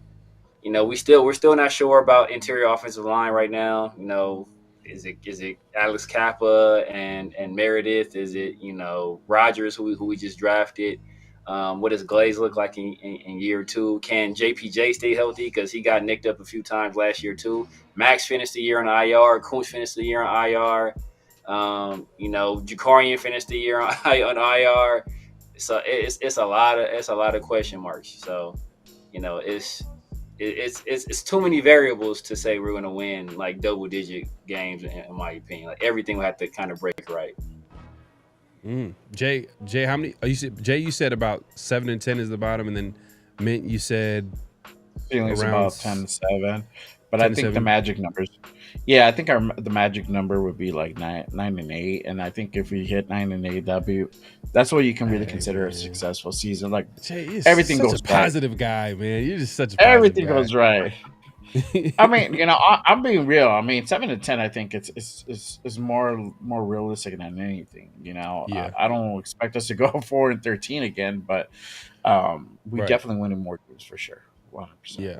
we're still not sure about interior offensive line right now. Is it Alex Kappa and Meredith? Is it Rodgers who we just drafted? What does Glaze look like in year 2? Can JPJ stay healthy? Because he got nicked up a few times last year too. Max finished the year on IR. Kuntz finished the year on IR. Jakarian finished the year on IR. So it's a lot of question marks. So it's too many variables to say we're going to win like double digit games in my opinion. Like everything will have to kind of break right. Jay, how many? Oh, you said about 7 and 10 is the bottom, and then Mint, you said Feelings around about 10-7, but 10 I to think the 7. magic numbers. Yeah, I think the magic number would be like 9 and 8, and I think if we hit 9 and 8, that's what you can really consider a successful season. Like Jay, you're everything such goes a right. positive guy, man. You're just such a positive Everything guy. goes right. I mean, I'm being real. I mean, 7 and 10, I think it's more realistic than anything. Yeah. I don't expect us to go 4-13 again, but we definitely winning more games for sure. 100%. Yeah.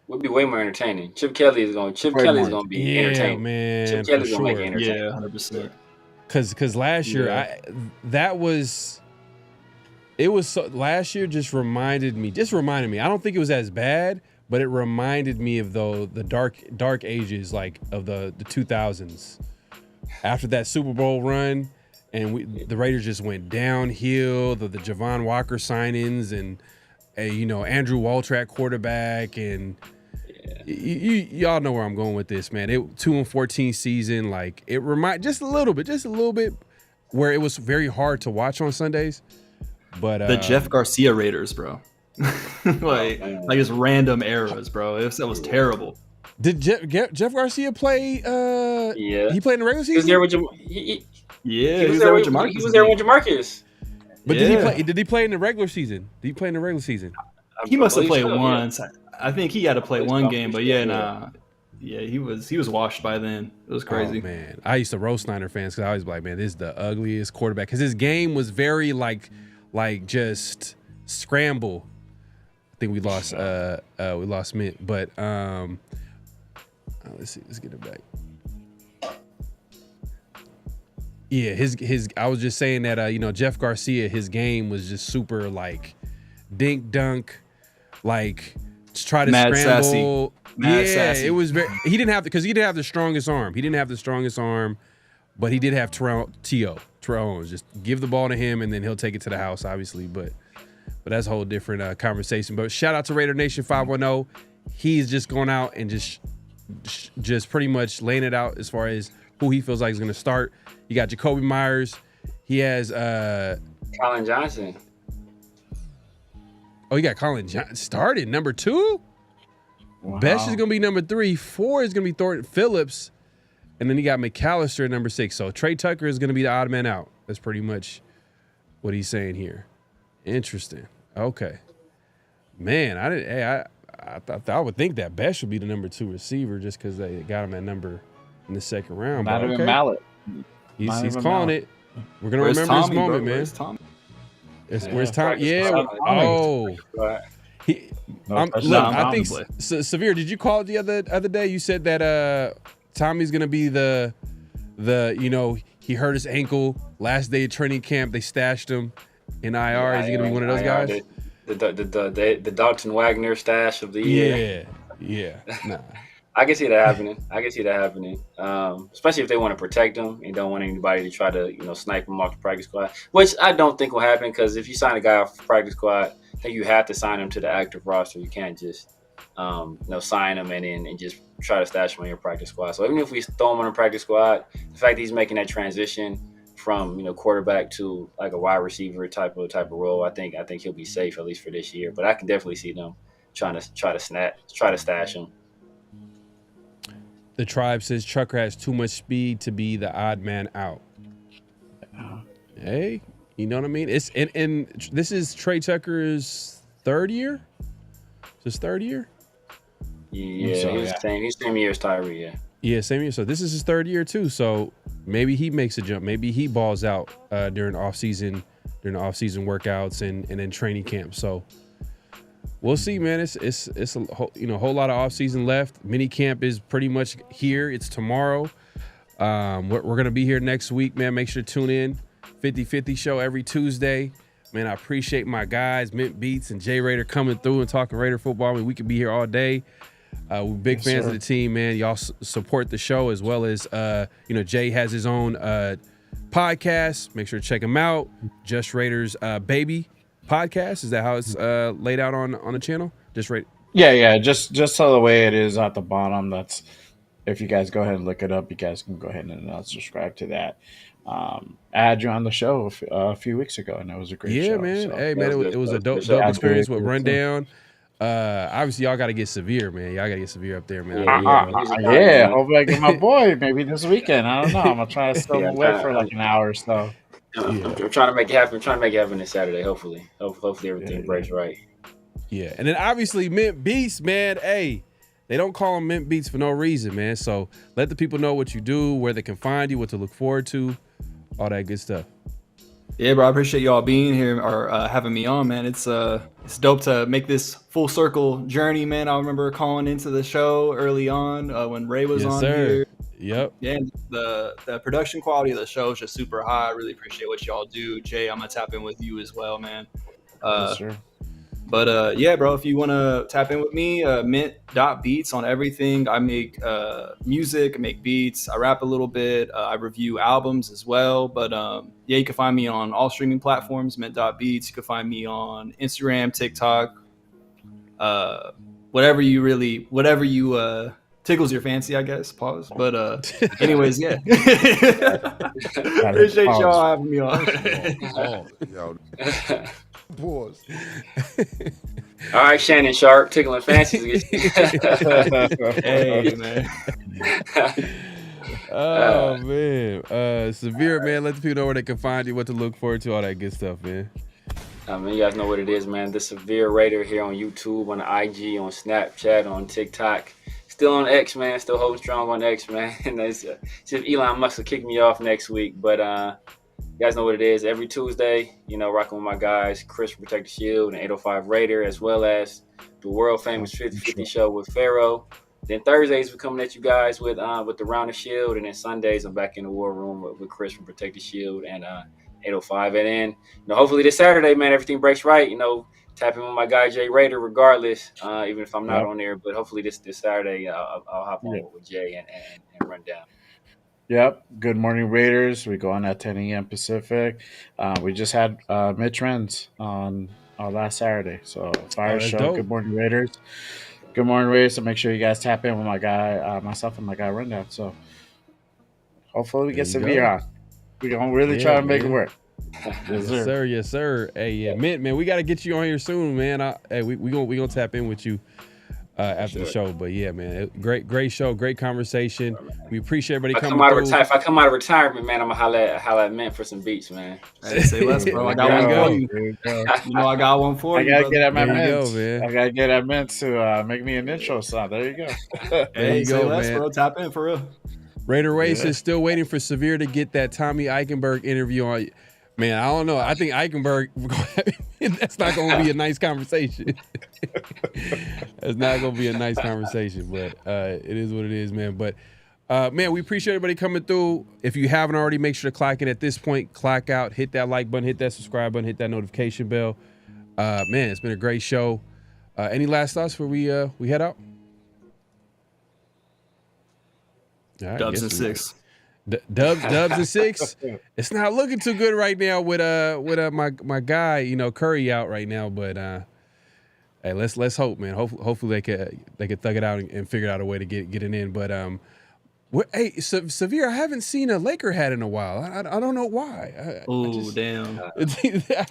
Would be way more entertaining. Chip Kelly's going to be entertaining. Man, Chip Kelly's for going to make sure. it entertaining. Yeah, 100%. Because last year, last year just reminded me. I don't think it was as bad, but it reminded me of the dark ages, like of the 2000s. After that Super Bowl run, and the Raiders just went downhill. The Javon Walker signings and Andrew Waltrap quarterback, and y'all know where I'm going with this, man. 2-14 season, like it just a little bit, where it was very hard to watch on Sundays. But the Jeff Garcia Raiders, bro. like just random eras, bro. That was terrible. Did Jeff Garcia play? Yeah, he played in the regular season. He was there with Jamarcus. He was there with Jamarcus. But did he play in the regular season? Did he play in the regular season? He must have played once. I think he had to play one game, but he was washed by then. It was crazy. Oh, man, I used to roast Niner fans because I always be like, man, this is the ugliest quarterback, because his game was very like just scramble. I think we lost Mint, but let's see, let's get it back. Yeah, his I was just saying that Jeff Garcia, his game was just super like dink dunk, like just try to Mad scramble. Sassy. It was very. He didn't have the strongest arm. But he did have Terrell Owens. Just give the ball to him, and then he'll take it to the house, obviously. But that's a whole different conversation. But shout out to Raider Nation 510. He's just going out and just pretty much laying it out as far as who he feels like is going to start. You got Jacoby Myers. He has Colin Johnson. Oh, you got Colin Johnson started number 2. Wow. Best is going to be number 3. 4 is going to be Thornton Phillips. And then you got McAllister at number 6. So Trey Tucker is going to be the odd man out. That's pretty much what he's saying here. Interesting. Okay. Man, I would think that Best should be the number 2 receiver just because they got him at number in the second round. Not even Mallet. He's calling it. We're going to remember Tommy, this moment, bro? man. Where's Tommy? Where's Tommy? Yeah. Oh. I think Severe, did you call it the other day? You said that Tommy's gonna be the he hurt his ankle last day of training camp. They stashed him in IR. Is he gonna be one of those guys? The Dalton Wagner stash of the year. Yeah. Nah. I can see that happening. Especially if they want to protect him and don't want anybody to try to snipe him off the practice squad, which I don't think will happen, because if you sign a guy off the practice squad, I think you have to sign him to the active roster. You can't just sign him and just try to stash him on your practice squad. So even if we throw him on a practice squad, the fact that he's making that transition from quarterback to like a wide receiver type of role, I think he'll be safe at least for this year. But I can definitely see them trying to stash him. The Tribe says Trucker has too much speed to be the odd man out. Hey, you know what I mean? It's and this is Trey Tucker's third year. It's his third year. Yeah, he's same year as Tyree. Yeah, same year. So this is his third year too. So maybe he makes a jump. Maybe he balls out during the off season workouts and then training camp. So we'll see, man. It's a whole lot of off season left. Mini camp is pretty much here. It's tomorrow. We're gonna be here next week, man. Make sure to tune in. 50-50 show every Tuesday. Man, I appreciate my guys, Mint Beats and Jay Raider, coming through and talking Raider football. I mean, we could be here all day. We're big fans of the team, man. Y'all support the show, as well as Jay has his own podcast. Make sure to check him out. Just Raiders Baby podcast. Is that how it's laid out on the channel? Just Raider. Yeah. Just so the way it is at the bottom. That's if you guys go ahead and look it up, you guys can go ahead and subscribe to that. I had you on the show a few weeks ago, and it was a great show. Yeah, man. So. Hey, man, it was a dope experience with Rundown. Obviously, y'all got to get Severe, man. Y'all got to get Severe up there, man. Yeah, hopefully I get my boy maybe this weekend. I don't know. I'm gonna try to still away for like an hour or so. I'm trying to make it happen. I'm trying to make it happen this Saturday. Hopefully everything breaks right. Yeah, and then obviously Mint Beats, man. Hey, they don't call them Mint Beats for no reason, man. So let the people know what you do, where they can find you, what to look forward to, all that good stuff. Yeah, bro, I appreciate y'all being here or having me on, man. It's dope to make this full circle journey, man. I remember calling into the show early on when Ray was on here. Yep. Yeah, and the production quality of the show is just super high. I really appreciate what y'all do. Jay, I'm gonna tap in with you as well, man. Yes, sir. But yeah, bro, if you want to tap in with me, mint.beats on everything. I make music, I make beats, I rap a little bit, I review albums as well. But yeah, you can find me on all streaming platforms, mint.beats. You can find me on Instagram, TikTok, whatever you tickles your fancy, I guess. Pause. But anyways, yeah. Appreciate y'all having me on. Pause. All right, Shannon Sharp, tickling fancies. Hey, man. Oh man, Severe, man. Let the people know where they can find you, what to look forward to, all that good stuff, man. You guys know what it is, man. The Severe Raider here on YouTube, on the IG, on Snapchat, on TikTok. Still on X, man. Still holding strong on X, man. And it's if Elon Musk will kick me off next week, but you guys know what it is. Every Tuesday, rocking with my guys, Chris from Protect the Shield and 805 Raider, as well as the world famous 50/50 show with Pharaoh. Then Thursdays, we're coming at you guys with the Round the Shield, and then Sundays, I'm back in the war room with Chris from Protect the Shield and 805. And then, hopefully this Saturday, man, everything breaks right. Tapping with my guy Jay Raider, regardless, even if I'm not on there. But hopefully this Saturday, I'll hop on with Jay and run down. Yep. Good morning, Raiders. We go on at 10 a.m. Pacific. We just had Mitch Renz on last Saturday. So fire show. Dope. Good morning, Raiders. Good morning, Raiders. So make sure you guys tap in with my guy, myself and my guy Rundown. So hopefully we get Severe on. We're going to really try to make it work. Yes, sir. Yes, sir. Hey, yeah, Mint, man, we got to get you on here soon, man. We gonna tap in with you after the show. But yeah, man, great show, great conversation. We appreciate everybody coming through. If I come out of retirement, man, I'm gonna holla at Mint for some beats, man. Hey, say less, bro. I got one for you. I got one for you. I gotta get at my Mint. I gotta get at Mint to make me an intro song. There you go. There you go, man. Bro. Tap in for real. Raider Race is still waiting for Severe to get that Tommy Eichenberg interview on. Man, I don't know. I think Eichenberg, that's not going to be a nice conversation. It's not going to be a nice conversation, but it is what it is, man. But, man, we appreciate everybody coming through. If you haven't already, make sure to clock in at this point. Clock out, hit that like button, hit that subscribe button, hit that notification bell. Man, it's been a great show. Any last thoughts before we head out? Right, Dubs and 6. Dubs and 6. It's not looking too good right now with my guy, Curry out right now. But hey, let's hope, man. Hopefully they can thug it out and figure out a way to get it in. But hey, Severe, I haven't seen a Laker hat in a while. I don't know why. Damn! I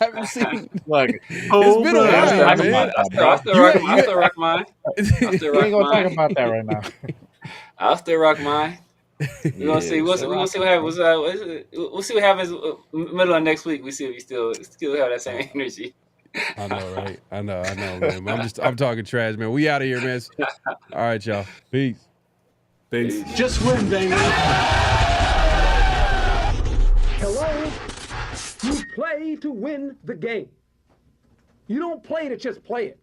haven't seen. Look, it's been a while, man. I'll still rock mine. We ain't gonna talk about that right now. I'll still rock mine. We're gonna see. We're gonna see what happens. We'll see what happens middle of next week. We see if we still have that same energy. I know, right? I know, man. I'm talking trash, man. We out of here, man. All right, y'all. Peace. Just win, baby. Hello? You play to win the game. You don't play to just play it.